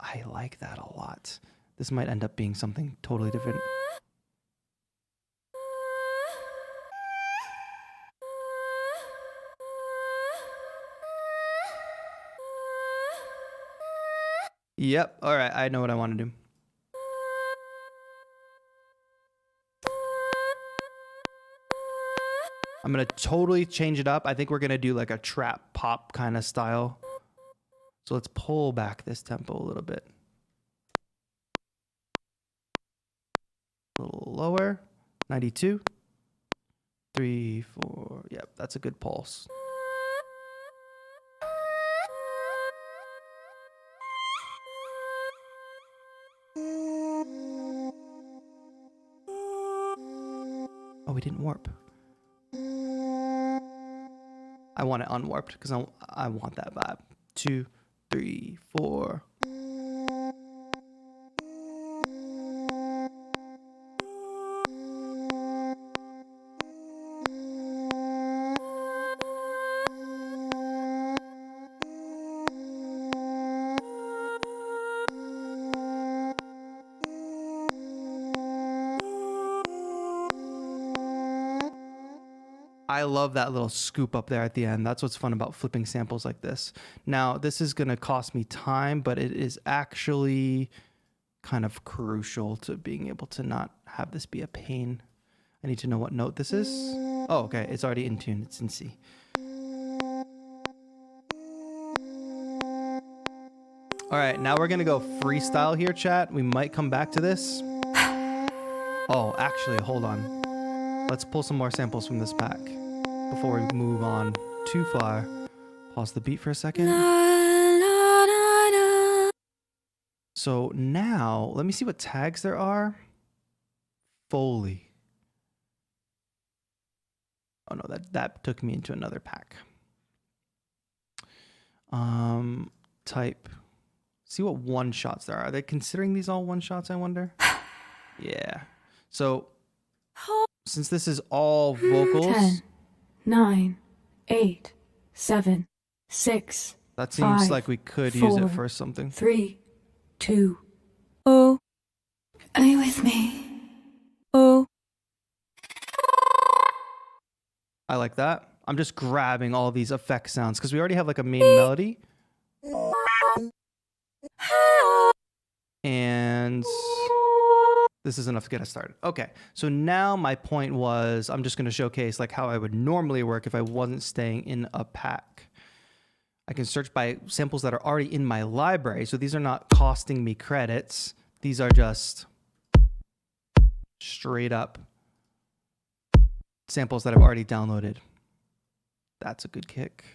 I like that a lot. This might end up being something totally different. Yep. All right. I know what I want to do. I'm going to totally change it up. I think we're going to do like a trap pop kind of style. So let's pull back this tempo a little bit. A little lower. 92. 3, 4. Yep. That's a good pulse. Oh, we didn't warp. I want it unwarped because I want that vibe. 2, 3, 4. I love that little scoop up there at the end. That's what's fun about flipping samples like this. Now, this is going to cost me time, but it is actually kind of crucial to being able to not have this be a pain. I need to know what note this is. Oh, okay. It's already in tune. It's in C. All right. Now we're going to go freestyle here, chat. We might come back to this. Oh, actually, hold on. Let's pull some more samples from this pack before we move on too far. Pause the beat for a second. So now, let me see what tags there are. Foley. Oh no, that took me into another pack. Type. See what one shots there are. Are they considering these all one shots, I wonder? Yeah. So since this is all vocals. 10, 9, 8, 7, 6. That seems 5, like we could 4, use it for something. 3, 2. Oh. Are you with me? Oh. I like that. I'm just grabbing all these effect sounds because we already have like a main melody. And this is enough to get us started. Okay, so now my point was I'm just going to showcase like how I would normally work if I wasn't staying in a pack. I can search by samples that are already in my library. So these are not costing me credits. These are just straight up samples that I've already downloaded. That's a good kick.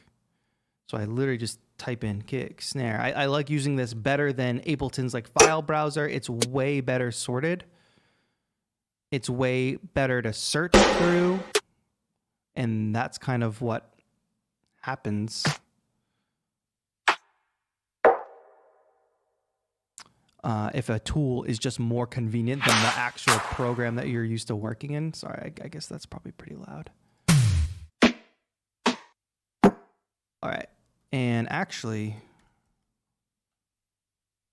So I literally just type in kick, snare. I like using this better than Ableton's like file browser. It's way better sorted. It's way better to search through. And that's kind of what happens. If a tool is just more convenient than the actual program that you're used to working in. Sorry, I guess that's probably pretty loud. All right. And actually,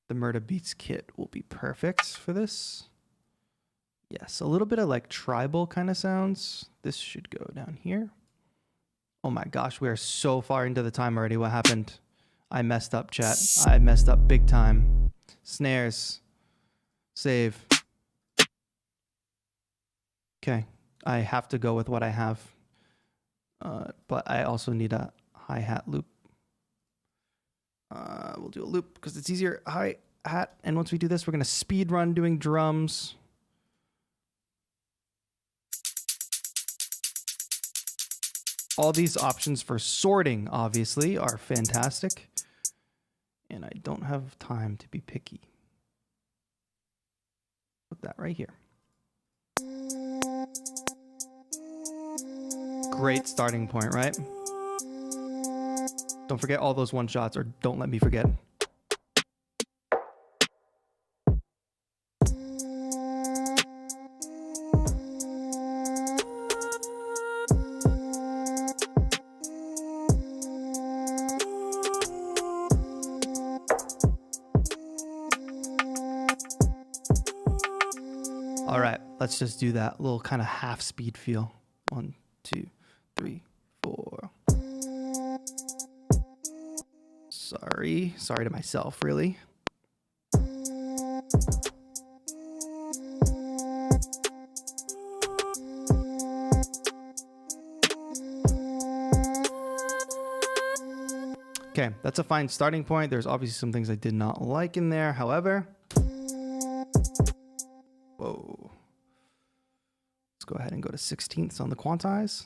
the Murda Beats kit will be perfect for this. Yes, a little bit of like tribal kind of sounds. This should go down here. Oh my gosh, we are so far into the time already. What happened? I messed up, chat. I messed up big time. Snares. Save. Okay, I have to go with what I have. But I also need a hi-hat loop. We'll do a loop because it's easier. Hi-hat. And once we do this, we're going to speed run doing drums. All these options for sorting, obviously, are fantastic. And I don't have time to be picky. Put that right here. Great starting point, right? Don't forget all those one shots, or don't let me forget. All right, let's just do that little kind of half speed feel. 1, 2, 3, 4. Sorry to myself, really. Okay, that's a fine starting point. There's obviously some things I did not like in there. However, whoa. Let's go ahead and go to 16ths on the quantize.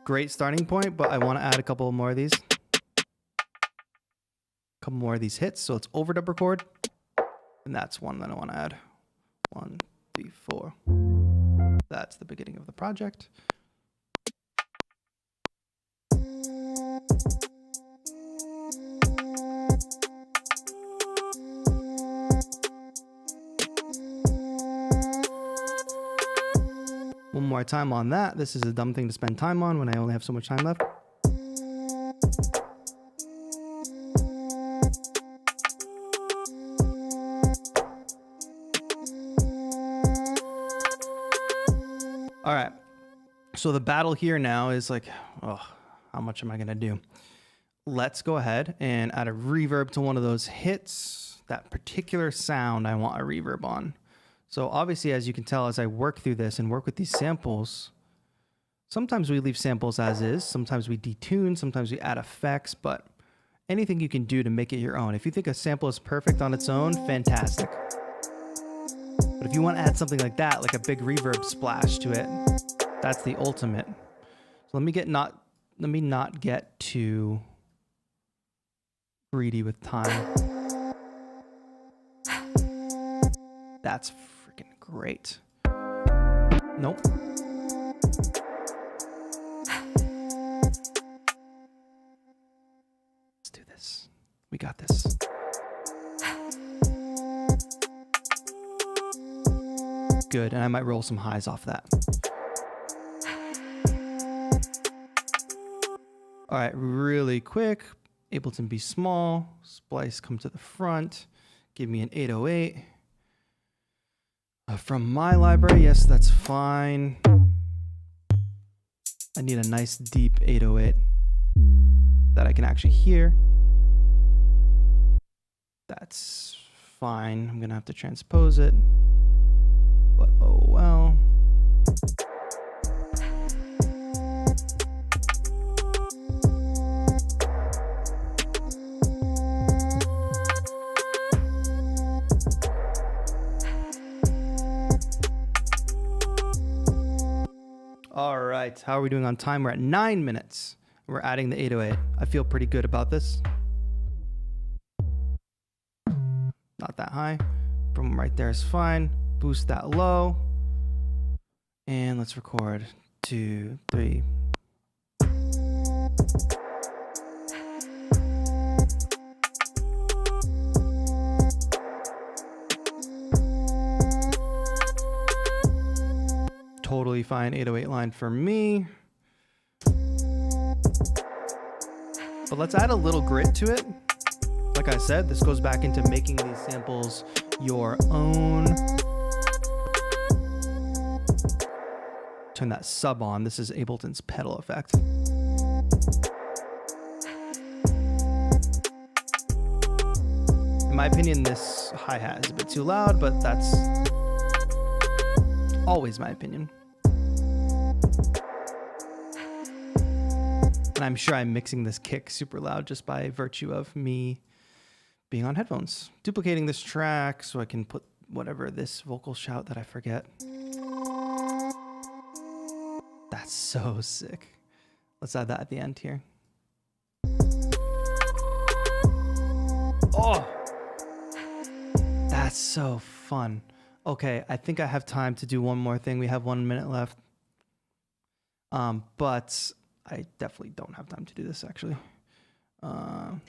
Great starting point, but I want to add a couple more of these. A couple more of these hits, so it's overdub record. And that's one that I want to add. 1, 3, 4. That's the beginning of the project. One more time on that. This is a dumb thing to spend time on when I only have so much time left. All right, so the battle here now is like, oh, how much am I gonna do? Let's go ahead and add a reverb to one of those hits. That particular sound I want a reverb on. So obviously, as you can tell, as I work through this and work with these samples, sometimes we leave samples as is, sometimes we detune, sometimes we add effects, but anything you can do to make it your own. If you think a sample is perfect on its own, fantastic. But if you want to add something like that, like a big reverb splash to it, that's the ultimate. So let me not get too greedy with time. That's freaking great. Nope. Let's do this. We got this. Good, and I might roll some highs off that. All right, really quick. Ableton be small. Splice come to the front. Give me an 808. From my library, yes, that's fine. I need a nice deep 808 that I can actually hear. That's fine. I'm gonna have to transpose it. But oh well. All right, how are we doing on time? We're at 9 minutes. We're adding the 808. I feel pretty good about this. Not that high. From right there is fine. Boost that low. And let's record 2, 3. Totally fine 808 line for me. But let's add a little grit to it. Like I said, this goes back into making these samples your own. Turn that sub on. This is Ableton's pedal effect. In my opinion, this hi-hat is a bit too loud, but that's always my opinion. And I'm sure I'm mixing this kick super loud just by virtue of me being on headphones. Duplicating this track so I can put whatever this vocal shout that I forget. That's so sick. Let's add that at the end here. Oh, that's so fun. Okay, I think I have time to do one more thing. We have 1 minute left. But I definitely don't have time to do this actually. 10,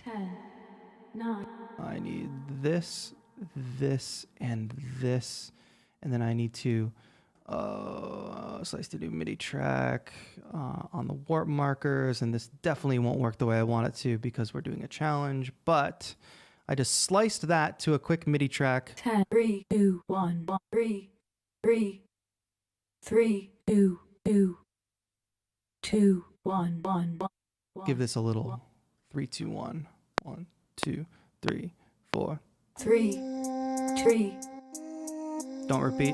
9. I need this, this, and this. And then I need to Slice to do MIDI track on the warp markers, and this definitely won't work the way I want it to because we're doing a challenge, but I just sliced that to a quick MIDI track. 10, 3, 2, 1, 3, 3, 3, 2, 2, 2, 1, 1. Give this a little 3, 2, 1. 1, 2, 3, 4. 3, 3. Don't repeat.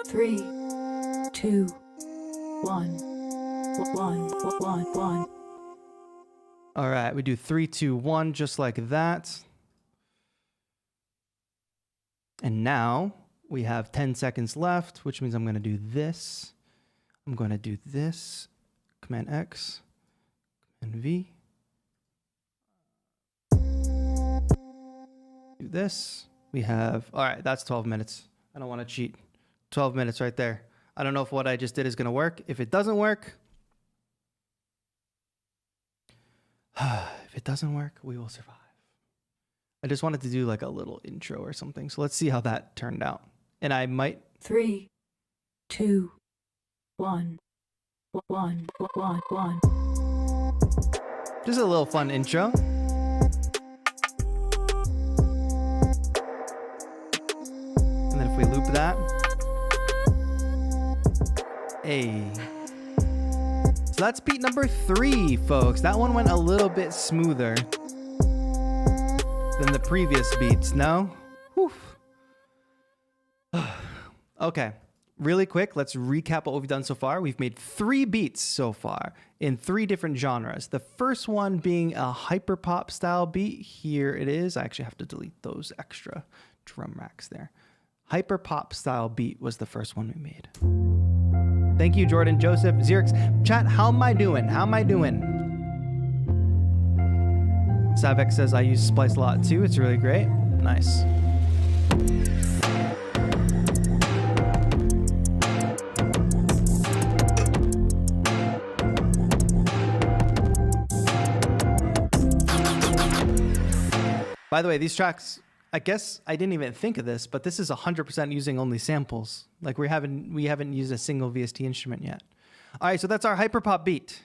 3, 2, 1, 1, 1, 1. All right, we do 3, 2, 1, just like that. And now we have 10 seconds left, which means I'm going to do this. I'm going to do this. Command X, Command V. Do this. We have, all right, that's 12 minutes. I don't want to cheat. 12 minutes right there. I don't know if what I just did is going to work. If it doesn't work, we will survive. I just wanted to do like a little intro or something. So let's see how that turned out. And I might. 3, 2, 1, 1, 1, 1. Just a little fun intro. And then if we loop that. Hey. So that's beat number 3, folks. That one went a little bit smoother than the previous beats, no? Whew. Okay, really quick, let's recap what we've done so far. We've made 3 beats so far in 3 different genres. The first one being a hyperpop style beat. Here it is. I actually have to delete those extra drum racks there. Hyperpop style beat was the first one we made. Thank you, Jordan, Joseph, Xerix. Chat, how am I doing? How am I doing? Savek says I use Splice a lot too. It's really great. Nice. By the way, these tracks, I guess I didn't even think of this, but this is 100% using only samples. Like we haven't used a single VST instrument yet. All right, so that's our hyperpop beat.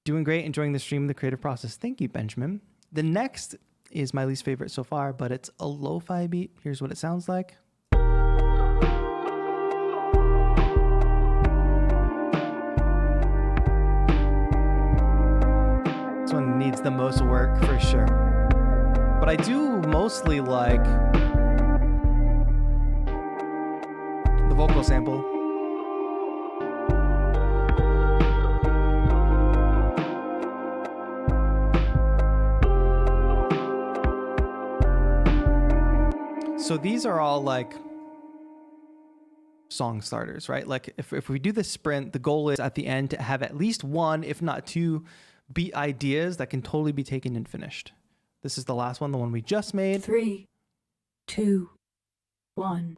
Doing great, enjoying the stream, the creative process. Thank you, Benjamin. The next is my least favorite so far, but it's a lo-fi beat. Here's what it sounds like. This one needs the most work for sure. But I do mostly like the vocal sample. So these are all like song starters, right? Like if we do the sprint, the goal is at the end to have at least 1, if not 2, beat ideas that can totally be taken and finished. This is the last one, the one we just made. 3, 2, 1,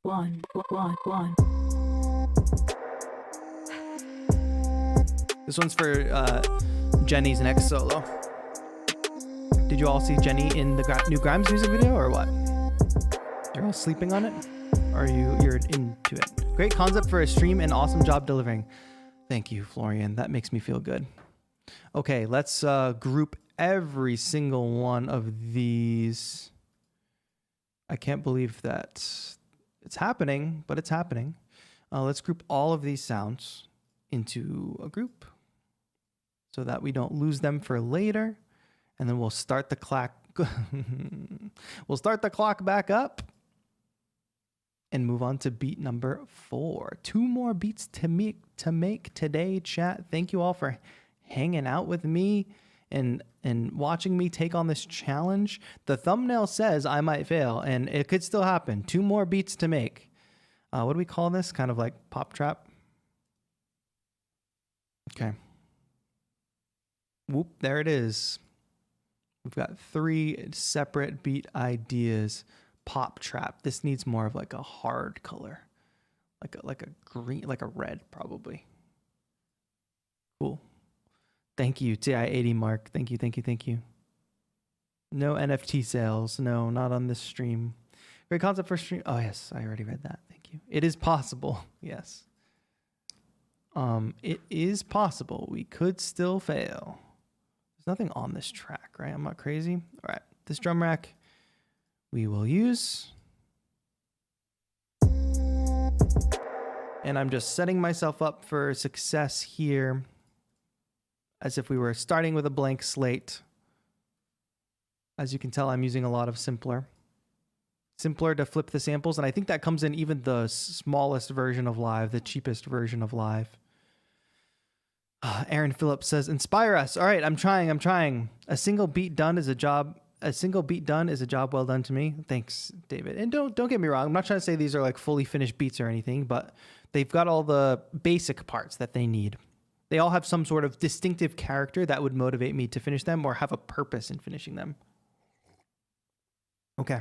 1, 1, 1. This one's for Jenny's next solo. Did you all see Jenny in the new Grimes music video or what? You're all sleeping on it? Or you're into it? Great concept for a stream and awesome job delivering. Thank you, Florian. That makes me feel good. Okay, let's group every single one of these. I can't believe that it's happening, but it's happening. Let's group all of these sounds into a group so that we don't lose them for later. And then we'll start the clock. We'll start the clock back up and move on to beat number 4. 2 more beats to make today, chat. Thank you all for hanging out with me and watching me take on this challenge. The thumbnail says I might fail, and it could still happen. 2 more beats to make. What do we call this? Kind of like pop trap. Okay. Whoop, there it is. We've got 3 separate beat ideas. Pop trap. This needs more of like a hard color. Like a green, like a red probably. Cool. Thank you, TI80 Mark. Thank you. No NFT sales. No, not on this stream. Great concept for stream. Oh yes, I already read that. Thank you. It is possible. Yes. It is possible. We could still fail. There's nothing on this track, right? I'm not crazy. All right. This drum rack we will use. And I'm just setting myself up for success here, as if we were starting with a blank slate. As you can tell, I'm using a lot of simpler to flip the samples. And I think that comes in even the smallest version of Live, the cheapest version of Live. Aaron Phillips says, inspire us. All right, I'm trying. A single beat done is a job well done to me. Thanks, David. And don't get me wrong. I'm not trying to say these are like fully finished beats or anything, but they've got all the basic parts that they need. They all have some sort of distinctive character that would motivate me to finish them or have a purpose in finishing them. Okay.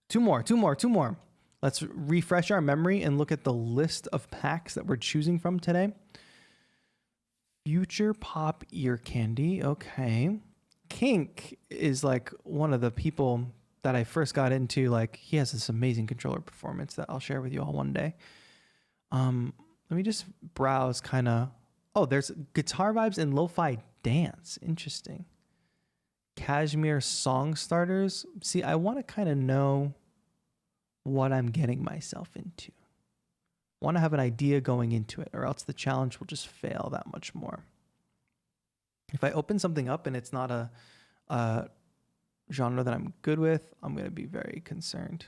Two more. Let's refresh our memory and look at the list of packs that we're choosing from today. Future Pop Ear Candy. Okay. Kink is like one of the people that I first got into. Like, he has this amazing controller performance that I'll share with you all one day. Let me just browse kind of. Oh, there's guitar vibes and lo-fi dance. Interesting. Cashmere song starters. See, I want to kind of know what I'm getting myself into. Want to have an idea going into it, or else the challenge will just fail that much more. If I open something up and it's not a genre that I'm good with, I'm going to be very concerned.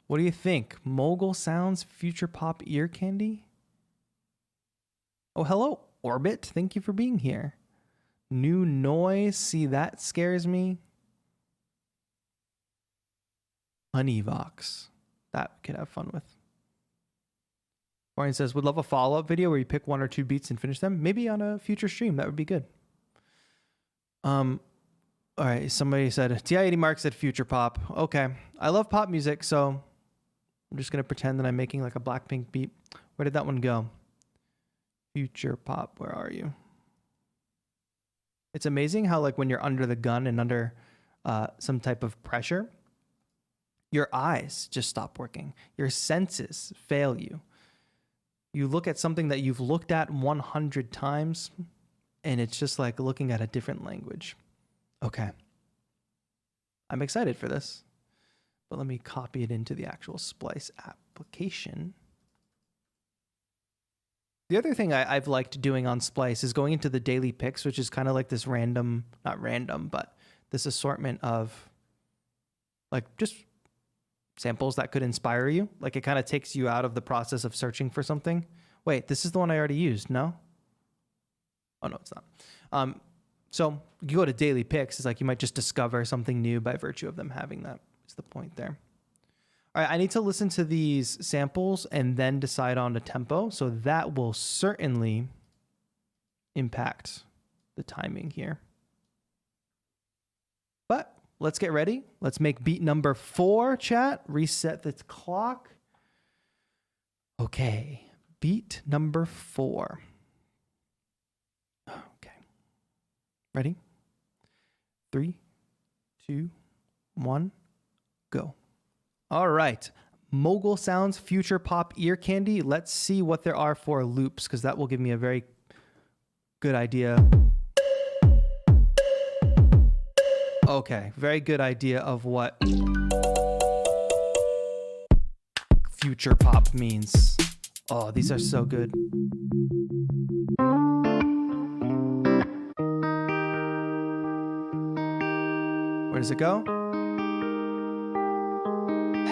What do you think? Mogul Sounds Future Pop Ear Candy? Oh, hello, Orbit. Thank you for being here. New Noise. See, that scares me. Honeyvox. That we could have fun with. Warren says, would love a follow-up video where you pick one or two beats and finish them. Maybe on a future stream. That would be good. All right. Somebody said, TI-80 Mark said future pop. Okay. I love pop music, so I'm just going to pretend that I'm making like a Blackpink beat. Where did that one go? Future pop. Where are you? It's amazing how like when you're under the gun and under some type of pressure, your eyes just stop working. Your senses fail you. You look at something that you've looked at 100 times, and it's just like looking at a different language. Okay. I'm excited for this, but let me copy it into the actual Splice application. The other thing I've liked doing on Splice is going into the daily picks, which is kind of like this random, not random, but this assortment of like just samples that could inspire you. Like it kind of takes you out of the process of searching for something. Wait, this is the one I already used, no? Oh, no, it's not. So you go to daily picks, it's like you might just discover something new by virtue of them having that. Is the point there. All right, I need to listen to these samples and then decide on a tempo. So that will certainly impact the timing here. But let's get ready. Let's make beat number 4, chat. Reset the clock. Okay, beat number 4. Okay. Ready? 3, 2, 1, go. All right. Mogul Sounds Future Pop Ear Candy. Let's see what there are for loops, because that will give me a very good idea. Okay, very good idea of what future pop means. Oh, these are so good. Where does it go?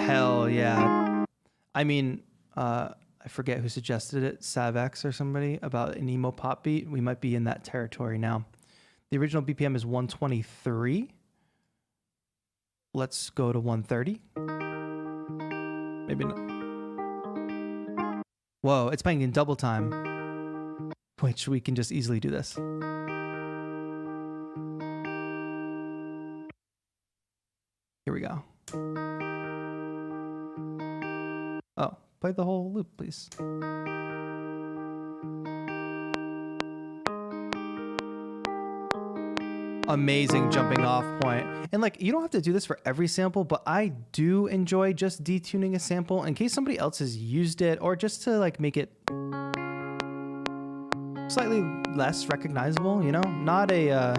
Hell yeah. I mean, I forget who suggested it, Savx or somebody, about an emo pop beat. We might be in that territory now. The original BPM is 123. Let's go to 130. Maybe not. Whoa, it's playing in double time, which we can just easily do this. Here we go. Oh, play the whole loop, please. amazing jumping off point. And like, you don't have to do this for every sample, but I do enjoy just detuning a sample in case somebody else has used it, or just to like make it slightly less recognizable, you know? Not a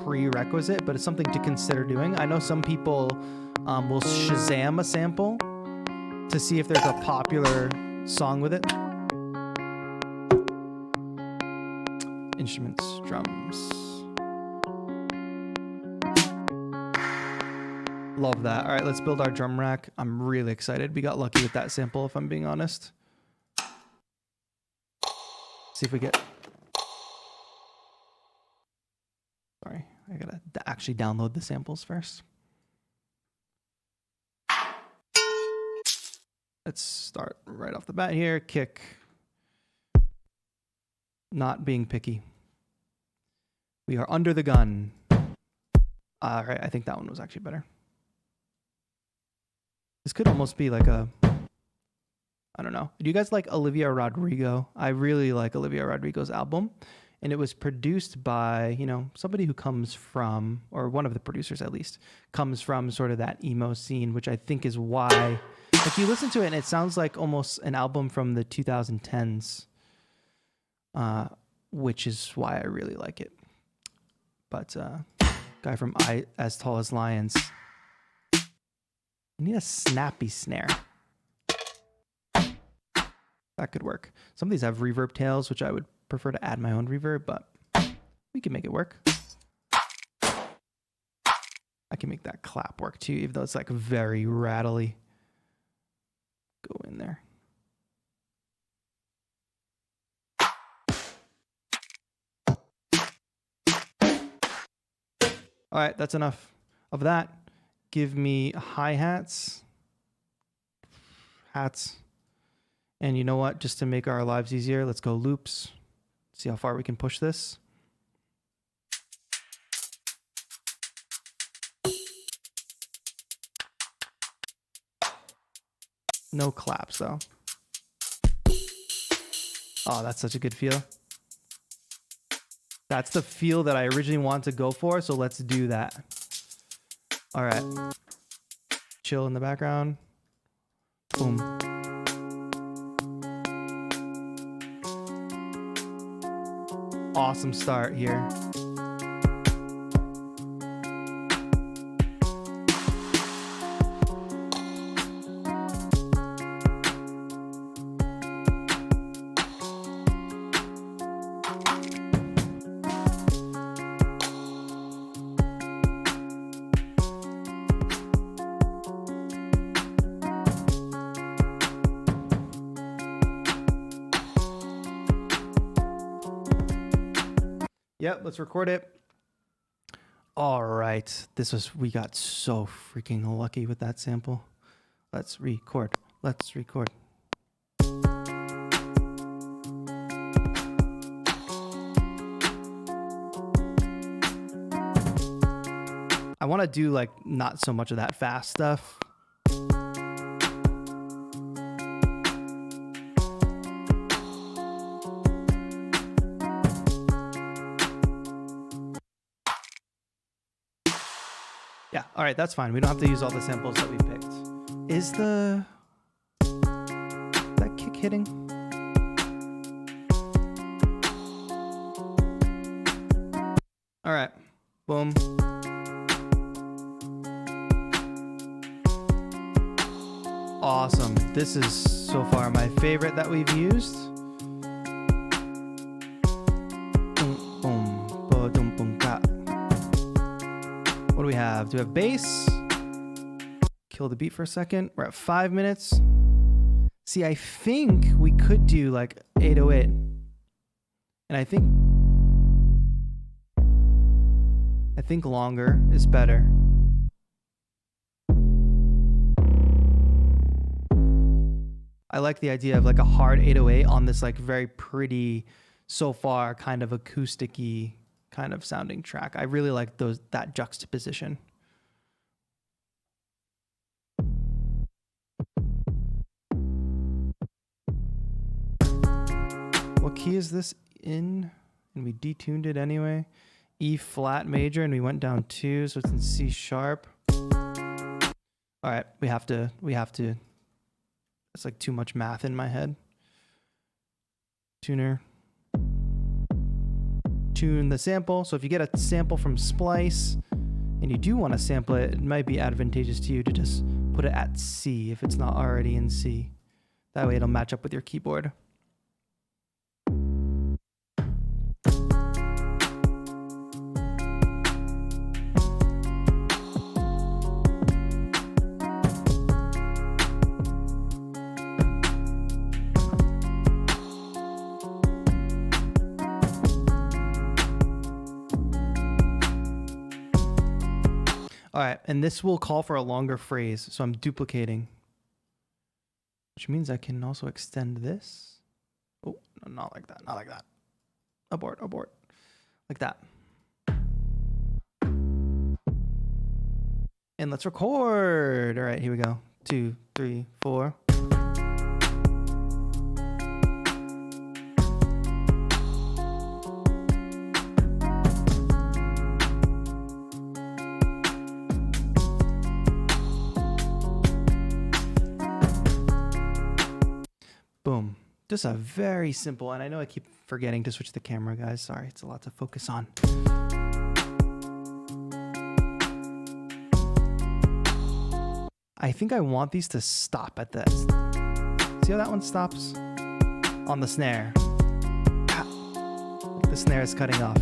prerequisite, but it's something to consider doing. I know some people will Shazam a sample to see if there's a popular song with it. Instruments, drums. Love that. All right, let's build our drum rack. I'm really excited. We got lucky with that sample, if I'm being honest. See if we get... Sorry, I gotta actually download the samples first. Let's start right off the bat here. Kick. Not being picky. We are under the gun. All right, I think that one was actually better. This could almost be like a... I don't know. Do you guys like Olivia Rodrigo? I really like Olivia Rodrigo's album. And it was produced by, you know, somebody who comes from, or one of the producers at least, comes from sort of that emo scene, which I think is why, like, you listen to it and it sounds like almost an album from the 2010s, which is why I really like it. But guy from As Tall as Lions. I need a snappy snare. That could work. Some of these have reverb tails, which I would prefer to add my own reverb, but we can make it work. I can make that clap work too, even though it's like very rattly. Go in there. All right, that's enough of that. Give me hi-hats. Hats. And you know what? Just to make our lives easier, let's go loops. See how far we can push this. No claps though. Oh, that's such a good feel. That's the feel that I originally wanted to go for, so let's do that. All right. Chill in the background. Boom. Awesome start here. Yep, let's record it. All right. We got so freaking lucky with that sample. Let's record. Let's record. I want to do like not so much of that fast stuff. Yeah, all right, that's fine. We don't have to use all the samples that we picked. Is that kick hitting? All right, boom. Awesome. This is so far my favorite that we've used. What do we have? Do we have bass? Kill the beat for a second. We're at 5 minutes. See, I think we could do like 808. And I think longer is better. I like the idea of like a hard 808 on this like very pretty, so far kind of acousticy kind of sounding track. I really like that juxtaposition. What key is this in? And we detuned it anyway. E flat major, and we went down 2, so it's in C sharp. All right, we have to, it's like too much math in my head. Tuner. Tune the sample. So if you get a sample from Splice and you do want to sample it, it might be advantageous to you to just put it at C if it's not already in C. That way it'll match up with your keyboard. All right, and this will call for a longer phrase, so I'm duplicating, which means I can also extend this. Oh, no, not like that, not like that. Abort, abort, like that. And let's record. All right, here we go. 2, 3, 4. Boom. Just a very simple, and I know I keep forgetting to switch the camera, guys. Sorry, it's a lot to focus on. I think I want these to stop at this. See how that one stops? On the snare. The snare is cutting off.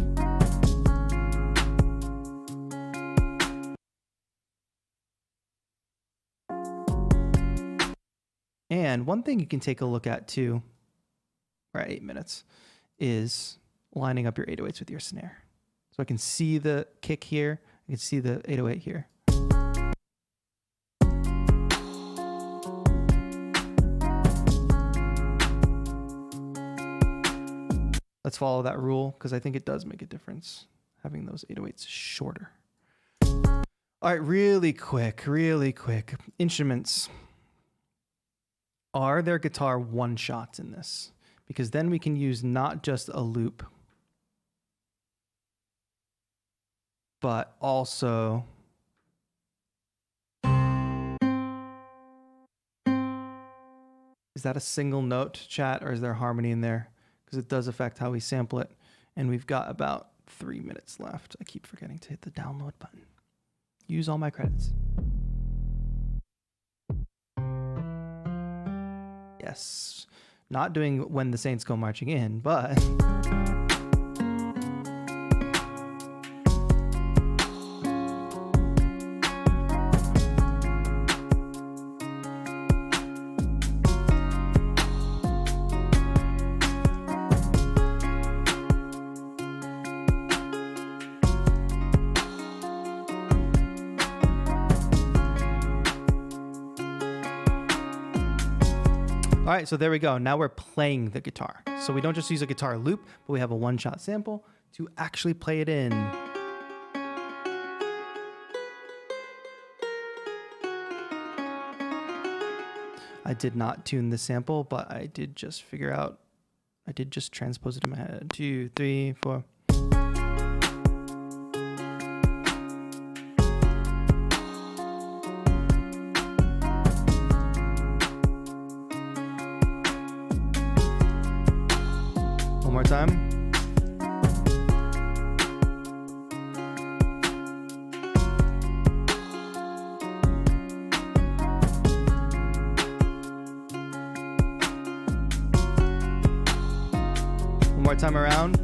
And one thing you can take a look at too, we're at 8 minutes, is lining up your 808s with your snare. So I can see the kick here, I can see the 808 here. Let's follow that rule because I think it does make a difference having those 808s shorter. All right, really quick. Instruments. Are there guitar one-shots in this? Because then we can use not just a loop, but also is that a single note, chat, or is there harmony in there? Because it does affect how we sample it. And we've got about 3 minutes left. I keep forgetting to hit the download button. Use all my credits. Yes, not doing When the Saints Go Marching In, but all right, so there we go. Now we're playing the guitar. So we don't just use a guitar loop, but we have a one-shot sample to actually play it in. I did not tune the sample, but I did just figure out, I did just transpose it in my head. 2, 3, 4. One more time. One more time around.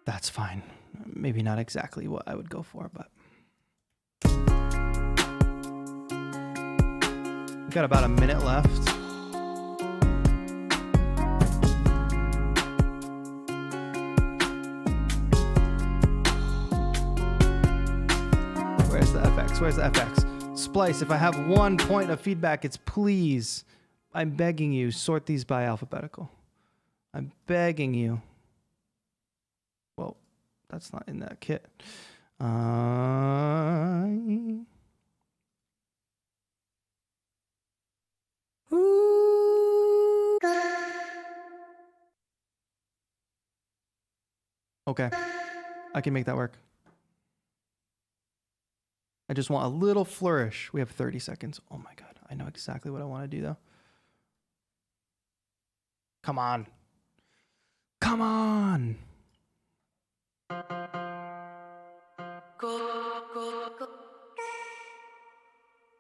That's fine. Maybe not exactly what I would go for, but we've got about a minute left. Where's the FX? Where's the FX? Splice, if I have 1 point of feedback, it's please, I'm begging you, sort these by alphabetical. I'm begging you. Well, That's not in that kit. Okay, I can make that work. I just want a little flourish. We have 30 seconds. Oh my God, I know exactly what I want to do though. Come on. Come on.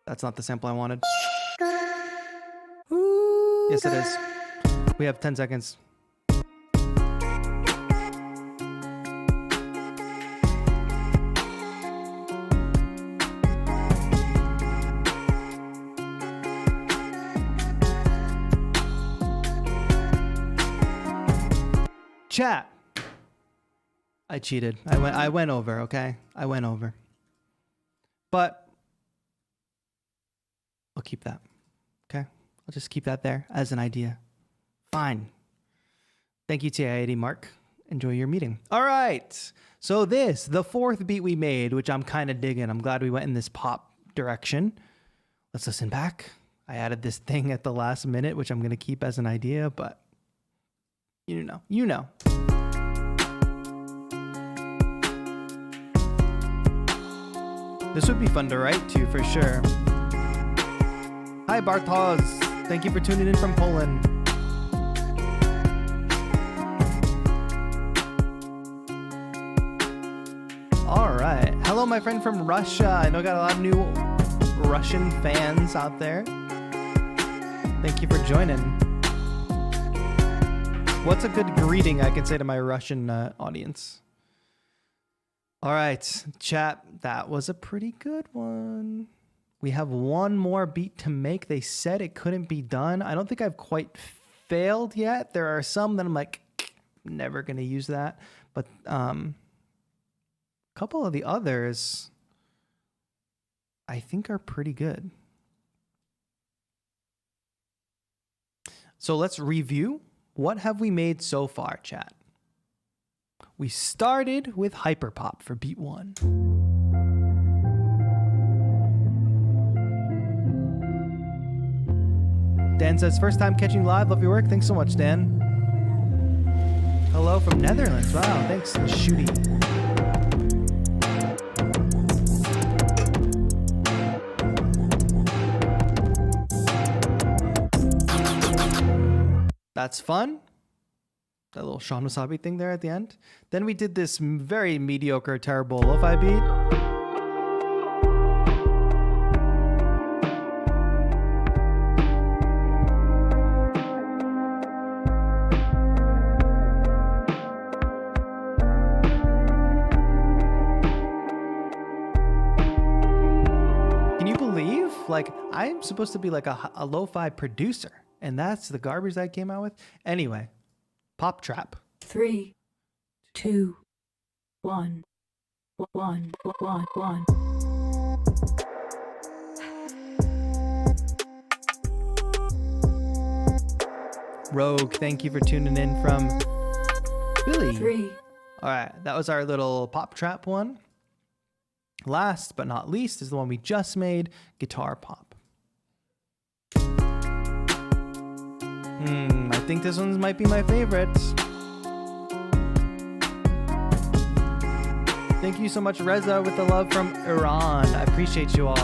That's not the sample I wanted. Yes, it is. We have 10 seconds. Chat. I cheated. I went over, okay? I went over. But I'll keep that. Okay? I'll just keep that there as an idea. Fine. Thank you, TAETRO Mark. Enjoy your meeting. All right. So this, the fourth beat we made, which I'm kind of digging. I'm glad we went in this pop direction. Let's listen back. I added this thing at the last minute, which I'm going to keep as an idea, but you know. This would be fun to write to for sure. Hi, Bartosz. Thank you for tuning in from Poland. All right. Hello, my friend from Russia. I know I got a lot of new Russian fans out there. Thank you for joining. What's a good greeting I can say to my Russian audience? All right, chat, that was a pretty good one. We have one more beat to make. They said it couldn't be done. I don't think I've quite failed yet. There are some that I'm like, never going to use that. But a couple of the others, I think are pretty good. So let's review. What have we made so far, chat? We started with Hyperpop for beat 1. Dan says, first time catching live. Love your work. Thanks so much, Dan. Hello from Netherlands. Wow, thanks, Shooty. That's fun. That little Sean Wasabi thing there at the end. Then we did this very mediocre, terrible lo-fi beat. Can you believe? Like, I'm supposed to be like a lo-fi producer, and that's the garbage that I came out with? Anyway. Pop trap. 3, 2, 1, 1, 1, 1. Rogue, thank you for tuning in from Philly. 3. All right, that was our little pop trap one. Last but not least is the one we just made, guitar pop. I think this one might be my favorite. Thank you so much, Reza, with the love from Iran. I appreciate you all.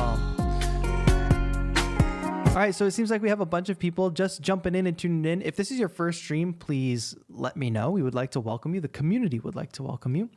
All right, so it seems like we have a bunch of people just jumping in and tuning in. If this is your first stream, please let me know. We would like to welcome you. The community would like to welcome you.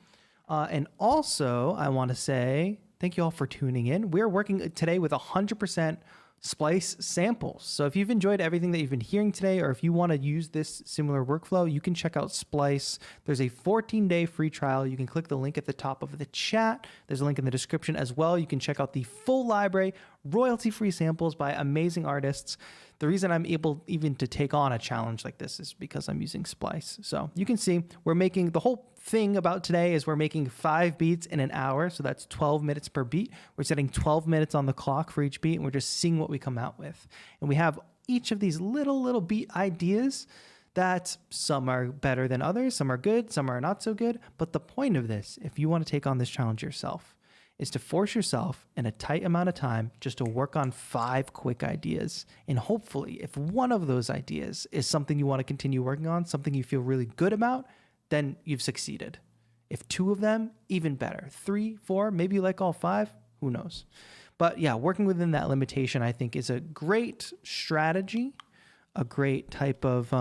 And also, I want to say thank you all for tuning in. We're working today with 100% Splice samples. So if you've enjoyed everything that you've been hearing today, or if you want to use this similar workflow, you can check out Splice. There's a 14-day free trial. You can click the link at the top of the chat. There's a link in the description as well. You can check out the full library, royalty-free samples by amazing artists. The reason I'm able even to take on a challenge like this is because I'm using Splice. So you can see we're making, the whole thing about today is we're making 5 beats in an hour. So that's 12 minutes per beat. We're setting 12 minutes on the clock for each beat, and we're just seeing what we come out with. And we have each of these little beat ideas that some are better than others, some are good, some are not so good. But the point of this, if you want to take on this challenge yourself, is to force yourself in a tight amount of time just to work on 5 quick ideas. And hopefully, if one of those ideas is something you want to continue working on, something you feel really good about, then you've succeeded. If 2 of them, even better. 3, 4, maybe you like all 5, who knows? But yeah, working within that limitation, I think, is a great strategy, a great type of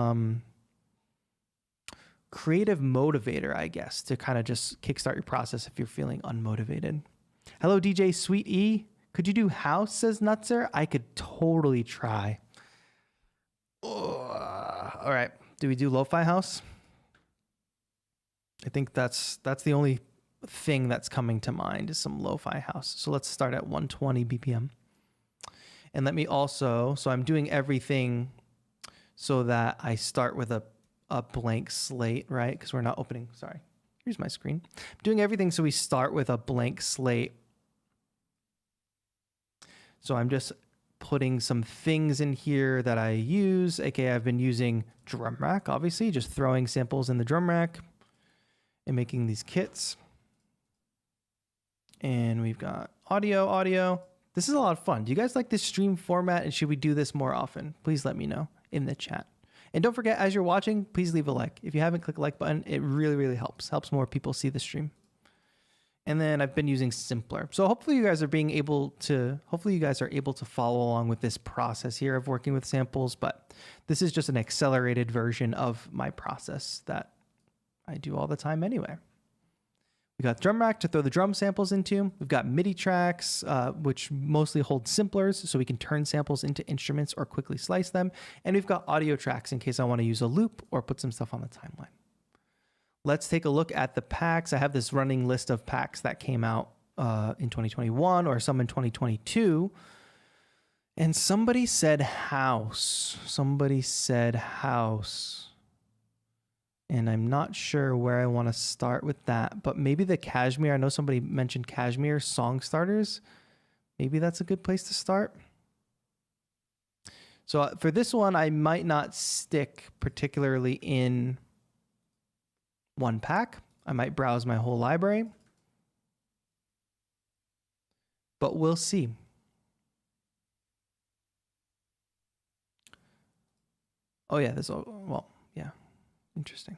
creative motivator, I guess, to kind of just kickstart your process if you're feeling unmotivated. Hello, DJ Sweet E. Could you do house, says Nutzer? I could totally try. All right. Do we do lo-fi house? I think that's the only thing that's coming to mind is some lo-fi house. So let's start at 120 BPM. And let me also, so I'm doing everything so that I start with a blank slate, right? Because we're not opening, sorry. Here's my screen. I'm doing everything so we start with a blank slate. So I'm just putting some things in here that I use, aka I've been using drum rack, obviously, just throwing samples in the drum rack and making these kits. And we've got audio. This is a lot of fun. Do you guys like this stream format, and should we do this more often? Please let me know in the chat. And don't forget, as you're watching, please leave a like. If you haven't, click the like button. It really, really helps more people see the stream. And then I've been using Simpler. So hopefully you guys are able to follow along with this process here of working with samples, but this is just an accelerated version of my process that I do all the time anyway. We got drum rack to throw the drum samples into. We've got MIDI tracks, which mostly hold simplers, so we can turn samples into instruments or quickly slice them. And we've got audio tracks in case I want to use a loop or put some stuff on the timeline. Let's take a look at the packs. I have this running list of packs that came out in 2021 or some in 2022. And somebody said house. And I'm not sure where I want to start with that, but maybe the Cashmere. I know somebody mentioned Cashmere song starters. Maybe that's a good place to start. So for this one, I might not stick particularly in one pack. I might browse my whole library, but we'll see. Oh yeah, interesting.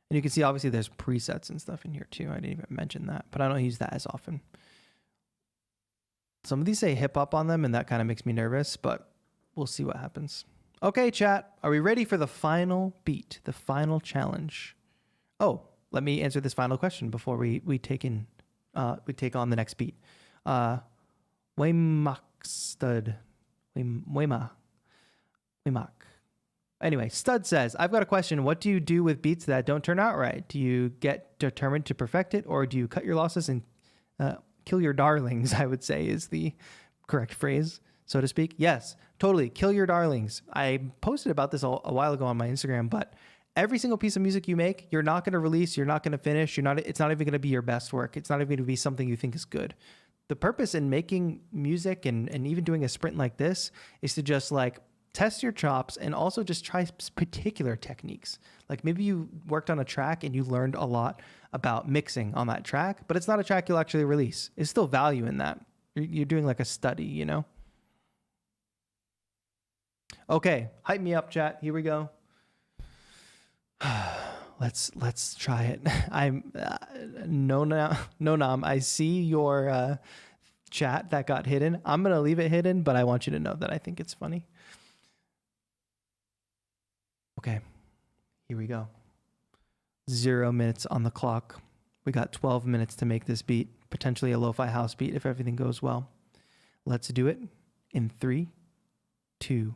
And you can see, obviously, there's presets and stuff in here too. I didn't even mention that, but I don't use that as often. Some of these say hip hop on them, and that kind of makes me nervous, but we'll see what happens. Okay, chat, are we ready for the final beat, the final challenge? Oh, let me answer this final question before we take on the next beat. Waymak. Anyway, Stud says, I've got a question. What do you do with beats that don't turn out right? Do you get determined to perfect it, or do you cut your losses and kill your darlings, I would say is the correct phrase, so to speak? Yes, totally. Kill your darlings. I posted about this a while ago on my Instagram, but every single piece of music you make, you're not going to release, you're not going to finish, it's not even going to be your best work. It's not even going to be something you think is good. The purpose in making music and even doing a sprint like this is to just like test your chops and also just try particular techniques. Like maybe you worked on a track and you learned a lot about mixing on that track, but it's not a track you'll actually release. There's still value in that. You're doing like a study, you know? Okay, hype me up, chat. Here we go. Let's try it. I'm Nonam. I see your chat that got hidden. I'm gonna leave it hidden, but I want you to know that I think it's funny. Okay, here we go. 0 minutes on the clock. We got 12 minutes to make this beat, potentially a lo-fi house beat if everything goes well. Let's do it in 3, 2,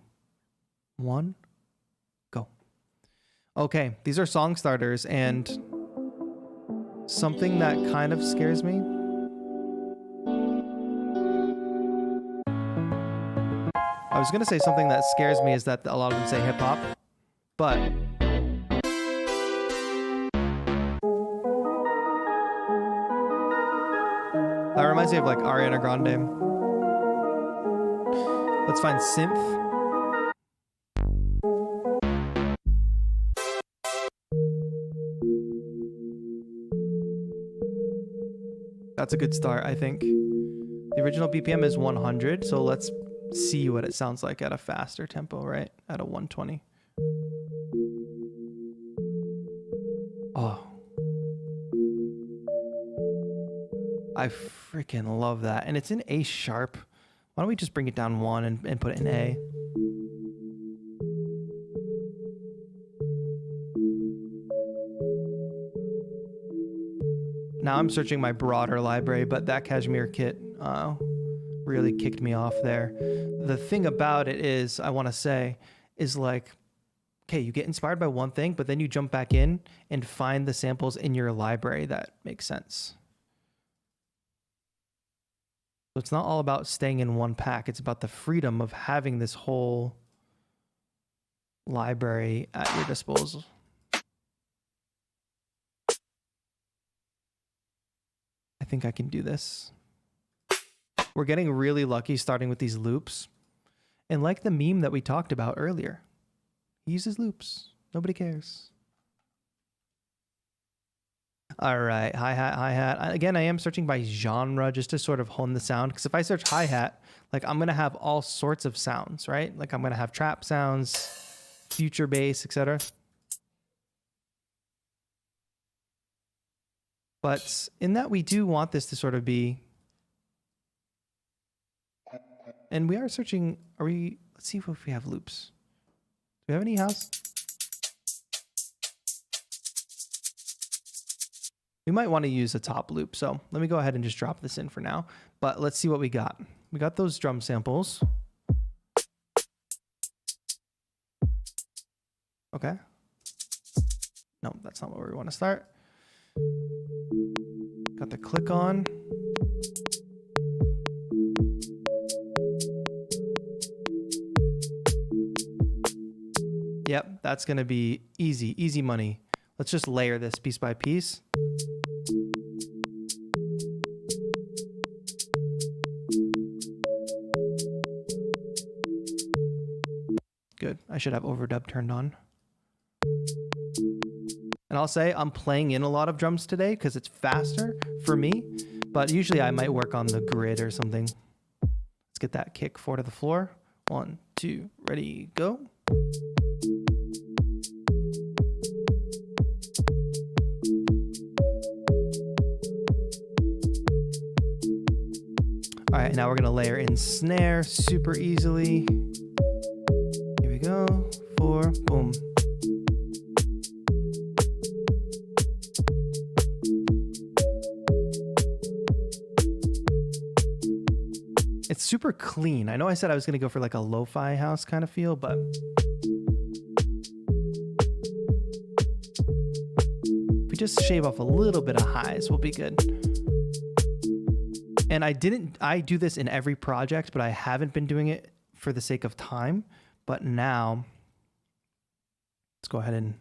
1. Okay, these are song starters, and something that kind of scares me. I was gonna say something that scares me is that a lot of them say hip hop, but that reminds me of like Ariana Grande. Let's find synth. That's a good start, I think. The original BPM is 100, so let's see what it sounds like at a faster tempo, right? At a 120. Oh. I freaking love that. And it's in A sharp. Why don't we just bring it down one and put it in A? Now I'm searching my broader library, but that Kashmir kit really kicked me off there. The thing about it is, I want to say, is like, okay, you get inspired by one thing, but then you jump back in and find the samples in your library that make sense. So it's not all about staying in one pack. It's about the freedom of having this whole library at your disposal. I think I can do this. We're getting really lucky starting with these loops. And like the meme that we talked about earlier, he uses loops. Nobody cares. All right, hi-hat. Again, I am searching by genre just to sort of hone the sound. Because if I search hi-hat, like I'm going to have all sorts of sounds, right? Like I'm going to have trap sounds, future bass, etc. But in that, we do want this to sort of be, and we are searching, let's see if we have loops. Do we have any house? We might want to use a top loop. So let me go ahead and just drop this in for now, but let's see what we got. We got those drum samples. Okay. No, that's not where we want to start. Got the click on. Yep, that's going to be easy money. Let's just layer this piece by piece. Good. I should have overdub turned on. And I'll say I'm playing in a lot of drums today because it's faster for me, but usually I might work on the grid or something. Let's get that kick 4 to the floor. 1, 2, ready, go. All right, now we're gonna layer in snare super easily. Here we go, 4, boom. It's super clean. I know I said I was going to go for like a lo-fi house kind of feel, but if we just shave off a little bit of highs, we'll be good. And I do this in every project, but I haven't been doing it for the sake of time. But now let's go ahead and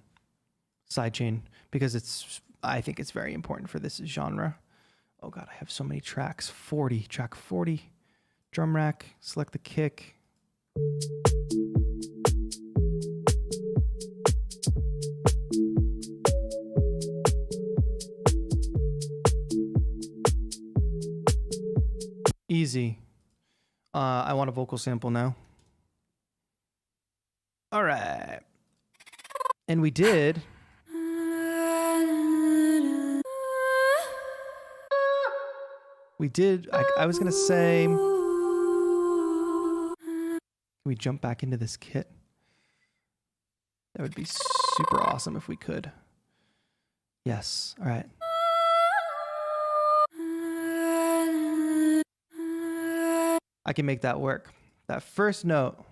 sidechain because I think it's very important for this genre. Oh God, I have so many tracks. Track 40. Drum rack, select the kick. Easy. I want a vocal sample now. All right. And we did. I was going to say, can we jump back into this kit? That would be super awesome if we could. Yes. All right. I can make that work. That first note.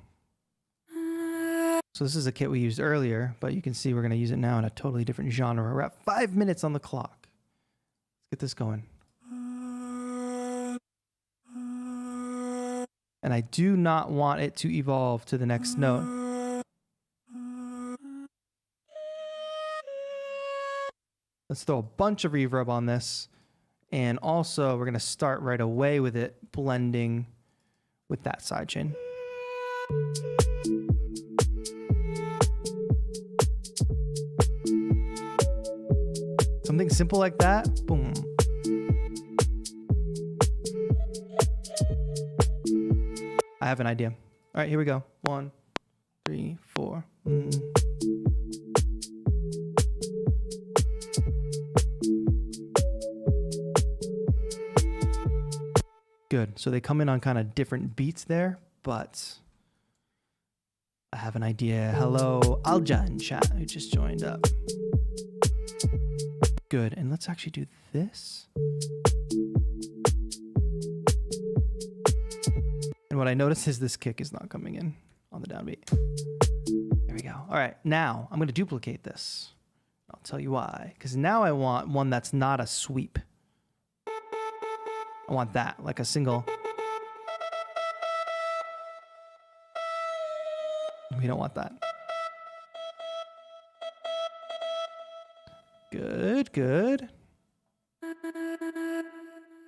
So this is a kit we used earlier, but you can see we're going to use it now in a totally different genre. We're at 5 minutes on the clock. Let's get this going. And I do not want it to evolve to the next note. Let's throw a bunch of reverb on this. And also, we're going to start right away with it blending with that sidechain. Something simple like that. Boom. have an idea. All right, here we go. 1, 3, 4. Good. So they come in on kind of different beats there, but I have an idea. Hello, Alja in chat who just joined up. Good. And let's actually do this. And what I notice is this kick is not coming in on the downbeat. There we go. All right. Now I'm going to duplicate this. I'll tell you why. Because now I want one that's not a sweep. I want that, like a single. We don't want that. Good, good.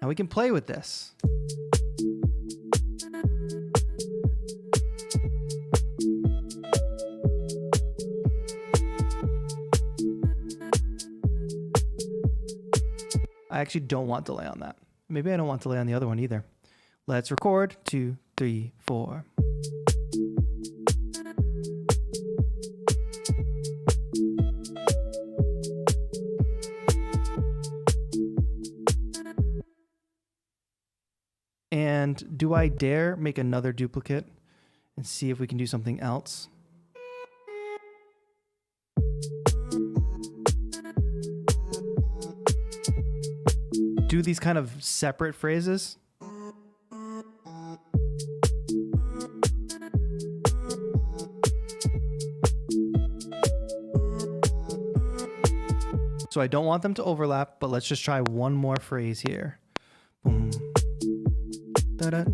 Now we can play with this. I actually don't want delay on that. Maybe I don't want delay on the other one either. Let's record. 2, 3, 4. And do I dare make another duplicate and see if we can do something else? Do these kind of separate phrases. So I don't want them to overlap, but let's just try one more phrase here. Boom. Da-da.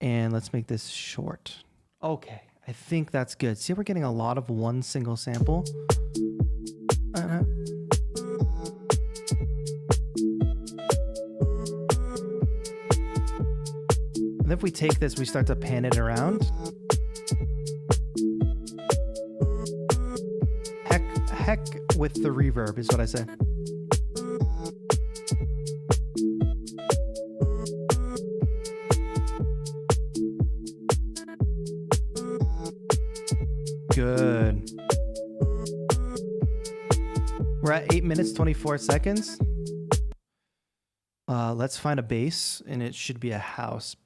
And let's make this short. Okay. I think that's good. See, we're getting a lot of one single sample. And if we take this, we start to pan it around. Heck with the reverb is what I say. Good. We're at 8 minutes, 24 seconds. Let's find a bass, and it should be a house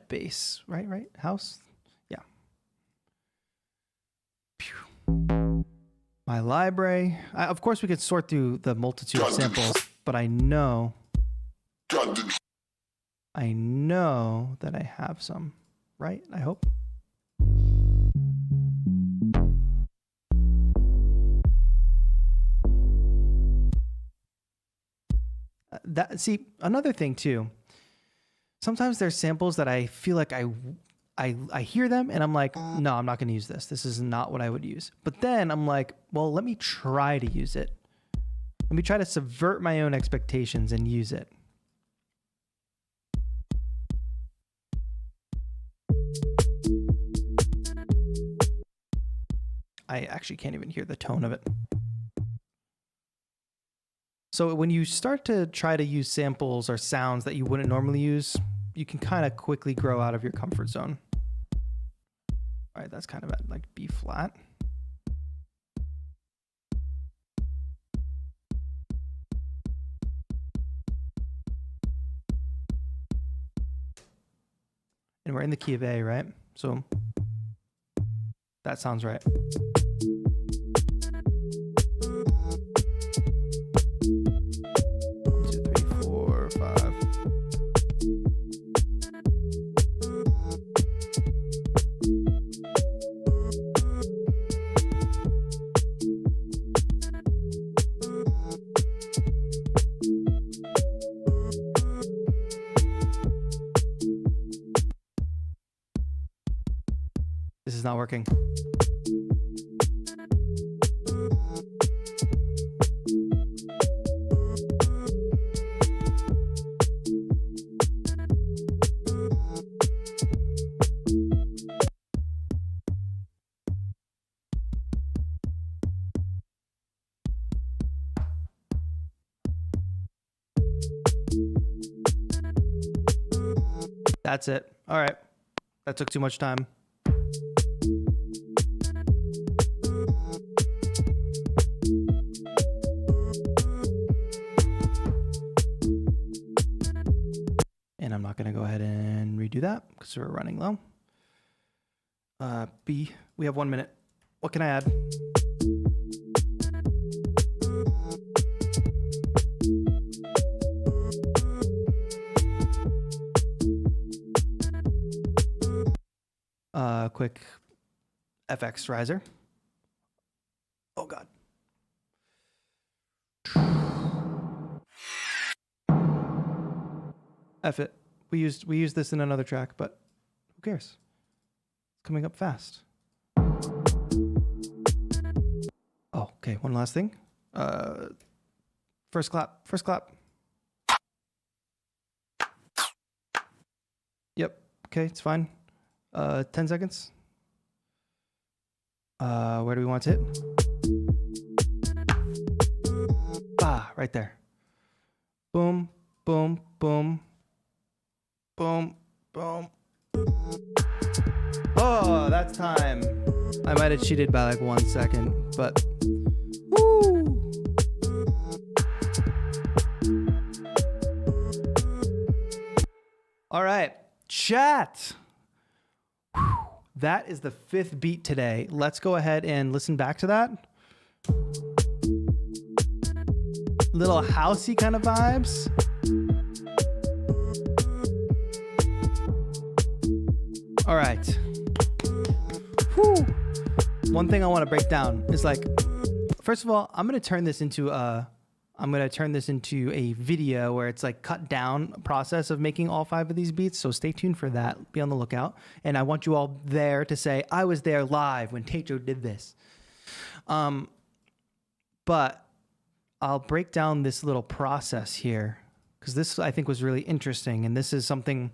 bass, right? House? Yeah. Pew. My library. Of course, we could sort through the multitude of samples, but I know that I have some, right? I hope. See, another thing too, sometimes there's samples that I feel like I hear them and I'm like, no, I'm not going to use this. This is not what I would use. But then I'm like, well, let me try to use it. Let me try to subvert my own expectations and use it. I actually can't even hear the tone of it. So when you start to try to use samples or sounds that you wouldn't normally use, you can kind of quickly grow out of your comfort zone. All right, that's kind of at like B flat. And we're in the key of A, right? So that sounds right. 5. This is not working. That's it. All right. That took too much time. And I'm not going to go ahead and redo that because we're running low. B, we have 1 minute. What can I add? Quick FX riser. Oh God. F it. We used this in another track, but who cares? It's coming up fast. Oh, okay. One last thing. First clap. First clap. Yep. Okay, it's fine. 10 seconds. Where do we want to hit? Ah, right there. Boom, boom, boom. Boom, boom. Oh, that's time. I might have cheated by like 1 second, but woo! All right, chat. That is the 5th beat today. Let's go ahead and listen back to that. Little housey kind of vibes. All right. Whew. One thing I want to break down is like, first of all, I'm going to turn this into a video where it's like cut down process of making all 5 of these beats. So stay tuned for that. Be on the lookout. And I want you all there to say, I was there live when TAETRO did this. But I'll break down this little process here because this I think was really interesting. And this is something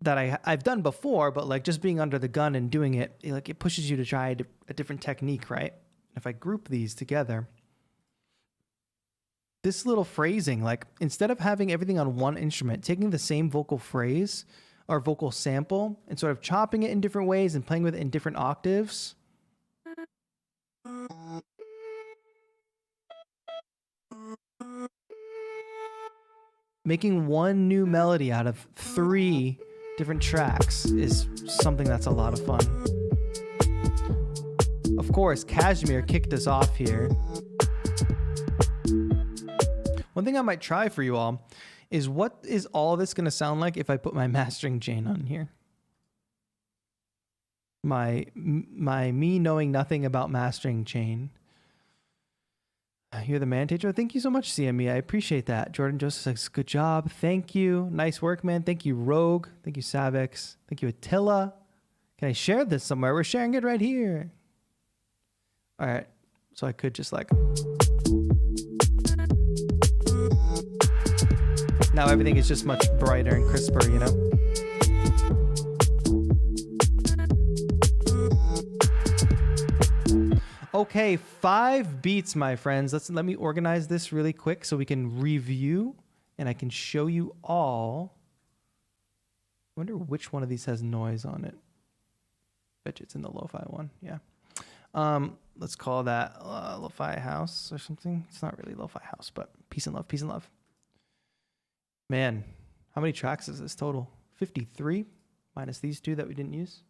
that I've done before, but like just being under the gun and doing it, like it pushes you to try a different technique, right? If I group these together, this little phrasing, like instead of having everything on one instrument, taking the same vocal phrase or vocal sample and sort of chopping it in different ways and playing with it in different octaves. Making one new melody out of 3 different tracks is something that's a lot of fun. Of course, Kashmir kicked us off here. One thing I might try for you all is what is all this going to sound like if I put my mastering chain on here? My me knowing nothing about mastering chain. You're the man, TAETRO. Thank you so much, CME. I appreciate that. Jordan Joseph says, good job. Thank you. Nice work, man. Thank you, Rogue. Thank you, Savix. Thank you, Attila. Can I share this somewhere? We're sharing it right here. All right. So I could just like... Now everything is just much brighter and crisper, you know? Okay, 5 beats, my friends. Let me organize this really quick so we can review and I can show you all. I wonder which one of these has noise on it. Bet you it's in the lo-fi one. Yeah. Let's call that lo-fi house or something. It's not really lo-fi house, but peace and love, peace and love. Man, how many tracks is this total? 53 minus these 2 that we didn't use.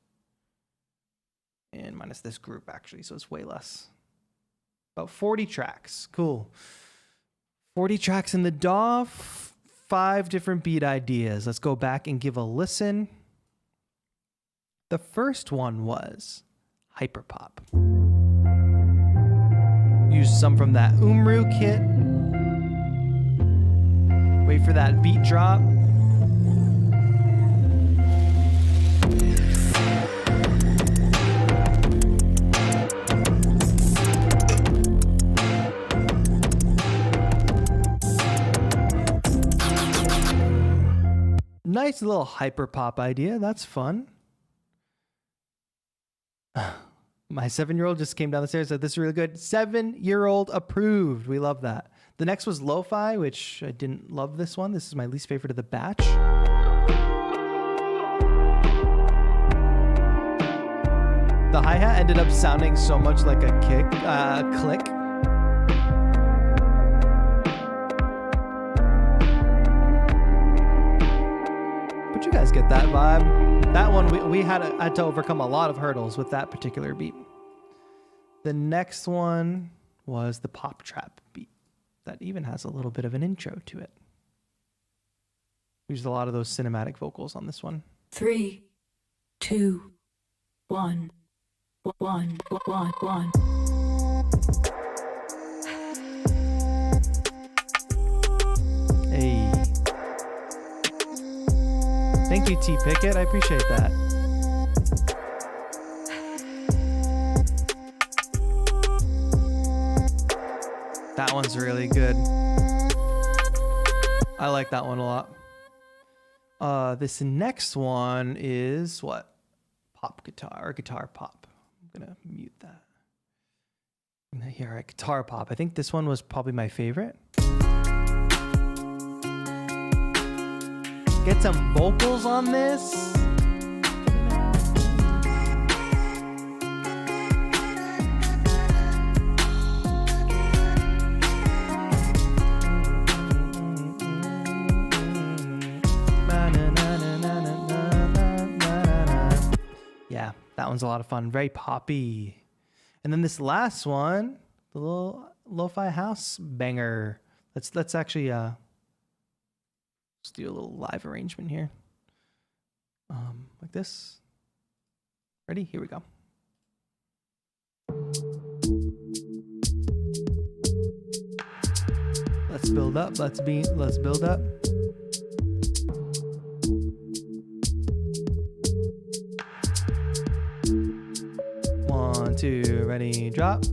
And minus this group, actually, so it's way less. About 40 tracks. Cool. 40 tracks in the DAW, 5 different beat ideas. Let's go back and give a listen. The first one was Hyperpop. Use some from that Umru kit. Wait for that beat drop. Nice little hyper pop idea. That's fun. My 7-year-old just came down the stairs and said, this is really good. 7-year-old approved. We love that. The next was Lo-Fi, which I didn't love this one. This is my least favorite of the batch. The hi-hat ended up sounding so much like a click. But you guys get that vibe. That one, we had to overcome a lot of hurdles with that particular beat. The next one was the pop trap beat. That even has a little bit of an intro to it. Used a lot of those cinematic vocals on this one. 3, 2, 1, 1, 1, 1. Hey. Thank you, T Pickett. I appreciate that. That one's really good. I like that one a lot. This next one is what? Pop guitar or guitar pop. I'm gonna mute that. Yeah, all right, guitar pop. I think this one was probably my favorite. Get some vocals on this. Yeah, that one's a lot of fun. Very poppy. And then this last one, the little lo-fi house banger. Let's actually let's do a little live arrangement here. Like this. Ready? Here we go. Let's build up. Let's build up. One, two, ready, drop.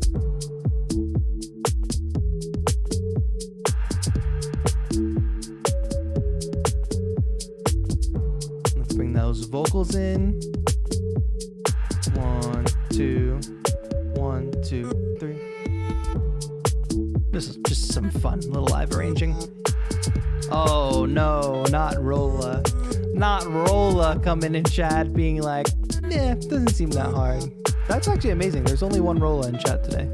Let's bring those vocals in. 1, 2, 1, 2, 3. This is just some fun little live arranging. Oh no, not Rolla. Not Rolla coming in chat being like, eh, doesn't seem that hard. That's actually amazing. There's only one Rolla in chat today.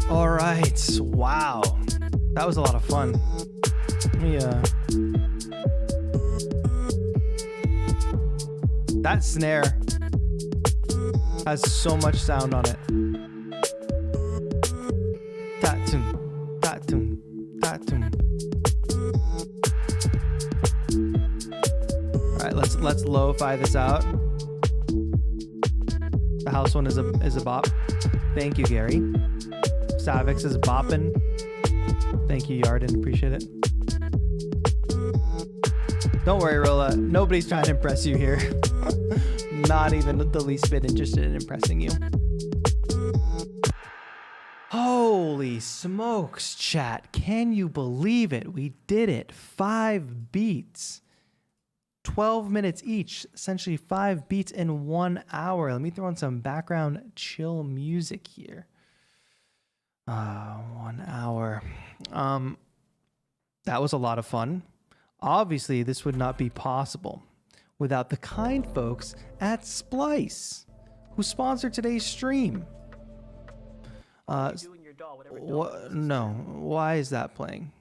All right. Wow. That was a lot of fun. Let me, that snare has so much sound on it. Ta-toom, ta-toom, ta-toom. All right, let's lo-fi this out. The house one is a bop. Thank you, Gary. Savix is bopping. Thank you, Yarden. Appreciate it. Don't worry, Rolla. Nobody's trying to impress you here. Not even the least bit interested in impressing you. Holy smokes, chat. Can you believe it? We did it. 5 beats. 12 minutes each. Essentially 5 beats in 1 hour. Let me throw in some background chill music here. 1 hour. That was a lot of fun. Obviously, this would not be possible without the kind folks at Splice, who sponsored today's stream. No, why is that playing?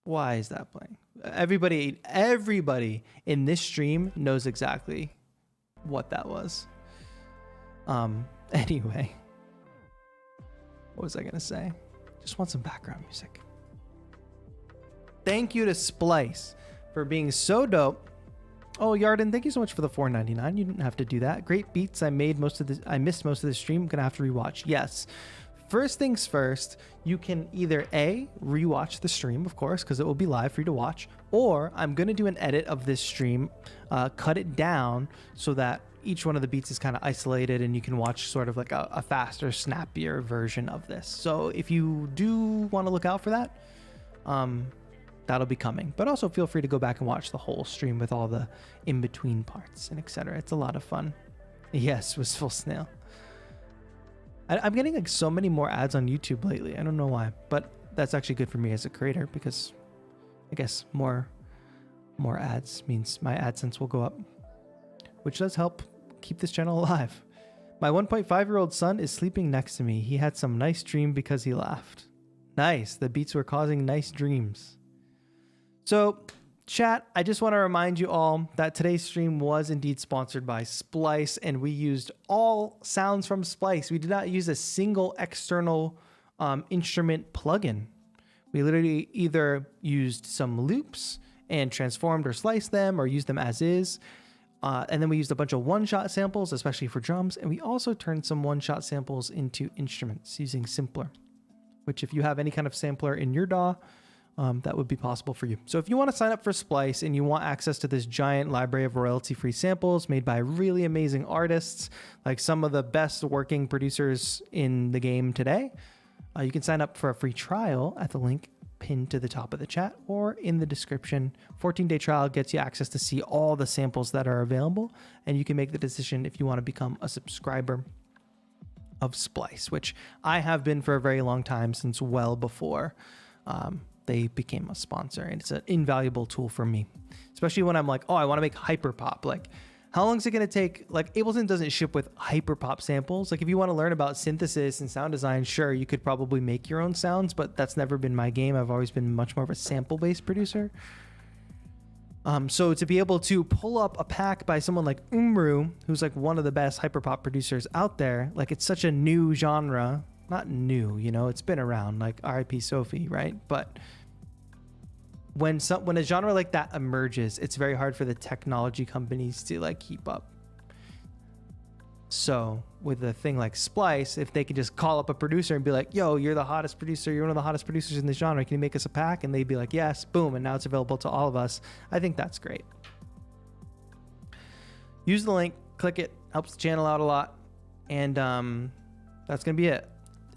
Why is that playing? Everybody in this stream knows exactly what that was. Anyway, what was I gonna say? Just want some background music. Thank you to Splice for being so dope. Oh, Yarden, thank you so much for the $4.99. You didn't have to do that. Great beats. I missed most of the stream. I'm gonna have to rewatch. Yes. First things first, you can either A, rewatch the stream, of course, because it will be live for you to watch, or I'm gonna do an edit of this stream, cut it down so that each one of the beats is kind of isolated and you can watch sort of like a faster, snappier version of this. So if you do want to look out for that, that'll be coming. But also feel free to go back and watch the whole stream with all the in-between parts and etc. It's a lot of fun. Yes, Wistful Snail. I'm getting like so many more ads on YouTube lately. I don't know why, but that's actually good for me as a creator because I guess more ads means my AdSense will go up, which does help keep this channel alive. My 1.5-year-old son is sleeping next to me. He had some nice dream because he laughed. Nice. The beats were causing nice dreams. So, chat, I just want to remind you all that today's stream was indeed sponsored by Splice, and we used all sounds from Splice. We did not use a single external instrument plugin. We literally either used some loops and transformed or sliced them or used them as is. And then we used a bunch of one-shot samples, especially for drums. And we also turned some one-shot samples into instruments using Simpler, which if you have any kind of sampler in your DAW, that would be possible for you. So if you want to sign up for Splice and you want access to this giant library of royalty-free samples made by really amazing artists, like some of the best working producers in the game today, you can sign up for a free trial at the link pinned to the top of the chat or in the description. 14-day trial gets you access to see all the samples that are available, and you can make the decision if you want to become a subscriber of Splice, which I have been for a very long time, since well before they became a sponsor, and it's an invaluable tool for me, especially when I'm like, oh, I want to make hyperpop. Like, how long is it going to take? Like, Ableton doesn't ship with hyperpop samples. Like, if you want to learn about synthesis and sound design, sure, you could probably make your own sounds, but that's never been my game. I've always been much more of a sample-based producer. So to be able to pull up a pack by someone like Umru, who's like one of the best hyperpop producers out there, like, it's such a new genre. Not new, you know, it's been around, like R.I.P. Sophie, right? But when a genre like that emerges, it's very hard for the technology companies to like keep up. So with a thing like Splice, if they could just call up a producer and be like, yo, you're the hottest producer, you're one of the hottest producers in this genre, can you make us a pack? And they'd be like, yes, boom, and now it's available to all of us. I think that's great. Use the link, click it, helps the channel out a lot. And that's gonna be it.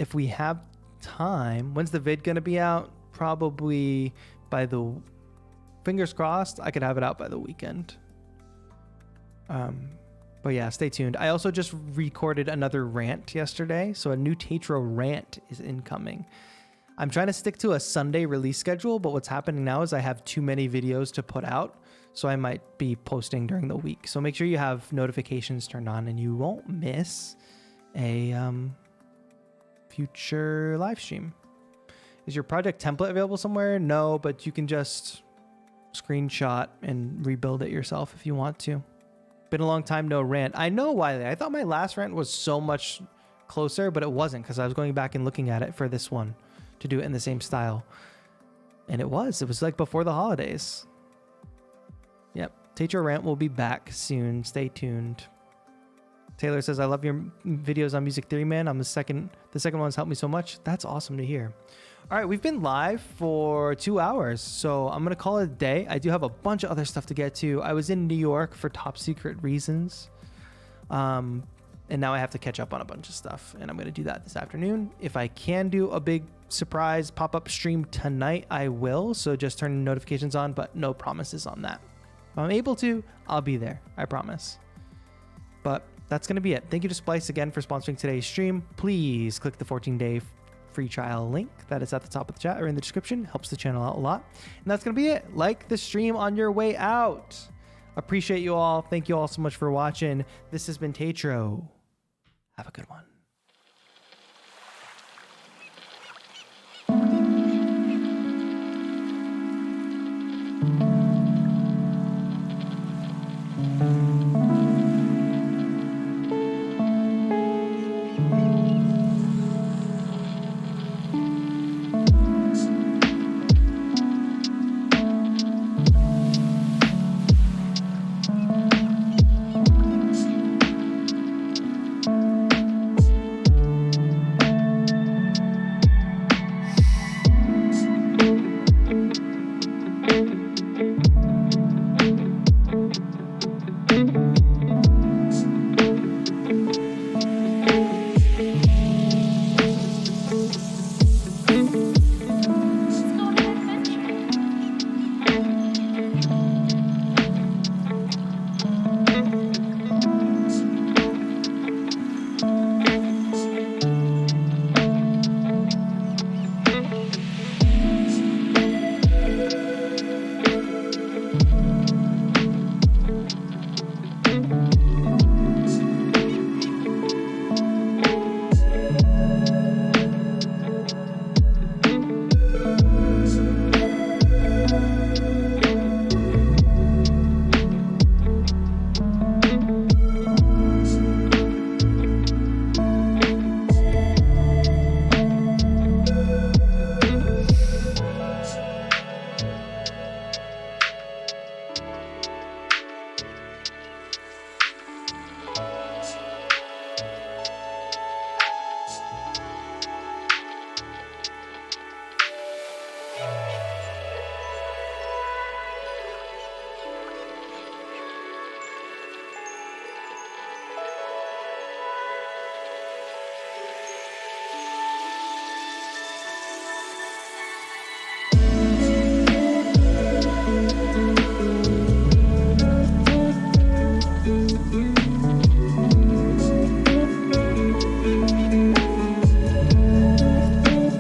If we have time, when's the vid gonna be out? Probably by the, fingers crossed, I could have it out by the weekend. But yeah, stay tuned. I also just recorded another rant yesterday, so a new TAETRO rant is incoming. I'm trying to stick to a Sunday release schedule, but what's happening now is I have too many videos to put out, so I might be posting during the week. So make sure you have notifications turned on and you won't miss a future live stream. Is your project template available somewhere? No, but you can just screenshot and rebuild it yourself if you want to. Been a long time, no rant. I know, Wiley. I thought my last rant was so much closer, but it wasn't, because I was going back and looking at it for this one to do it in the same style. And it was like before the holidays. Yep. TAETRO rant will be back soon. Stay tuned. Taylor says, I love your videos on Music Theory, man. The second one's helped me so much. That's awesome to hear. All right, we've been live for 2 hours, so I'm going to call it a day. I do have a bunch of other stuff to get to. I was in New York for top secret reasons, and now I have to catch up on a bunch of stuff, and I'm going to do that this afternoon. If I can do a big surprise pop-up stream tonight, I will, so just turn notifications on, but no promises on that. If I'm able to, I'll be there, I promise. But that's going to be it. Thank you to Splice again for sponsoring today's stream. Please click the 14-day free trial link that is at the top of the chat or in the description. Helps the channel out a lot. And that's going to be it. Like the stream on your way out. Appreciate you all. Thank you all so much for watching. This has been TAETRO. Have a good one.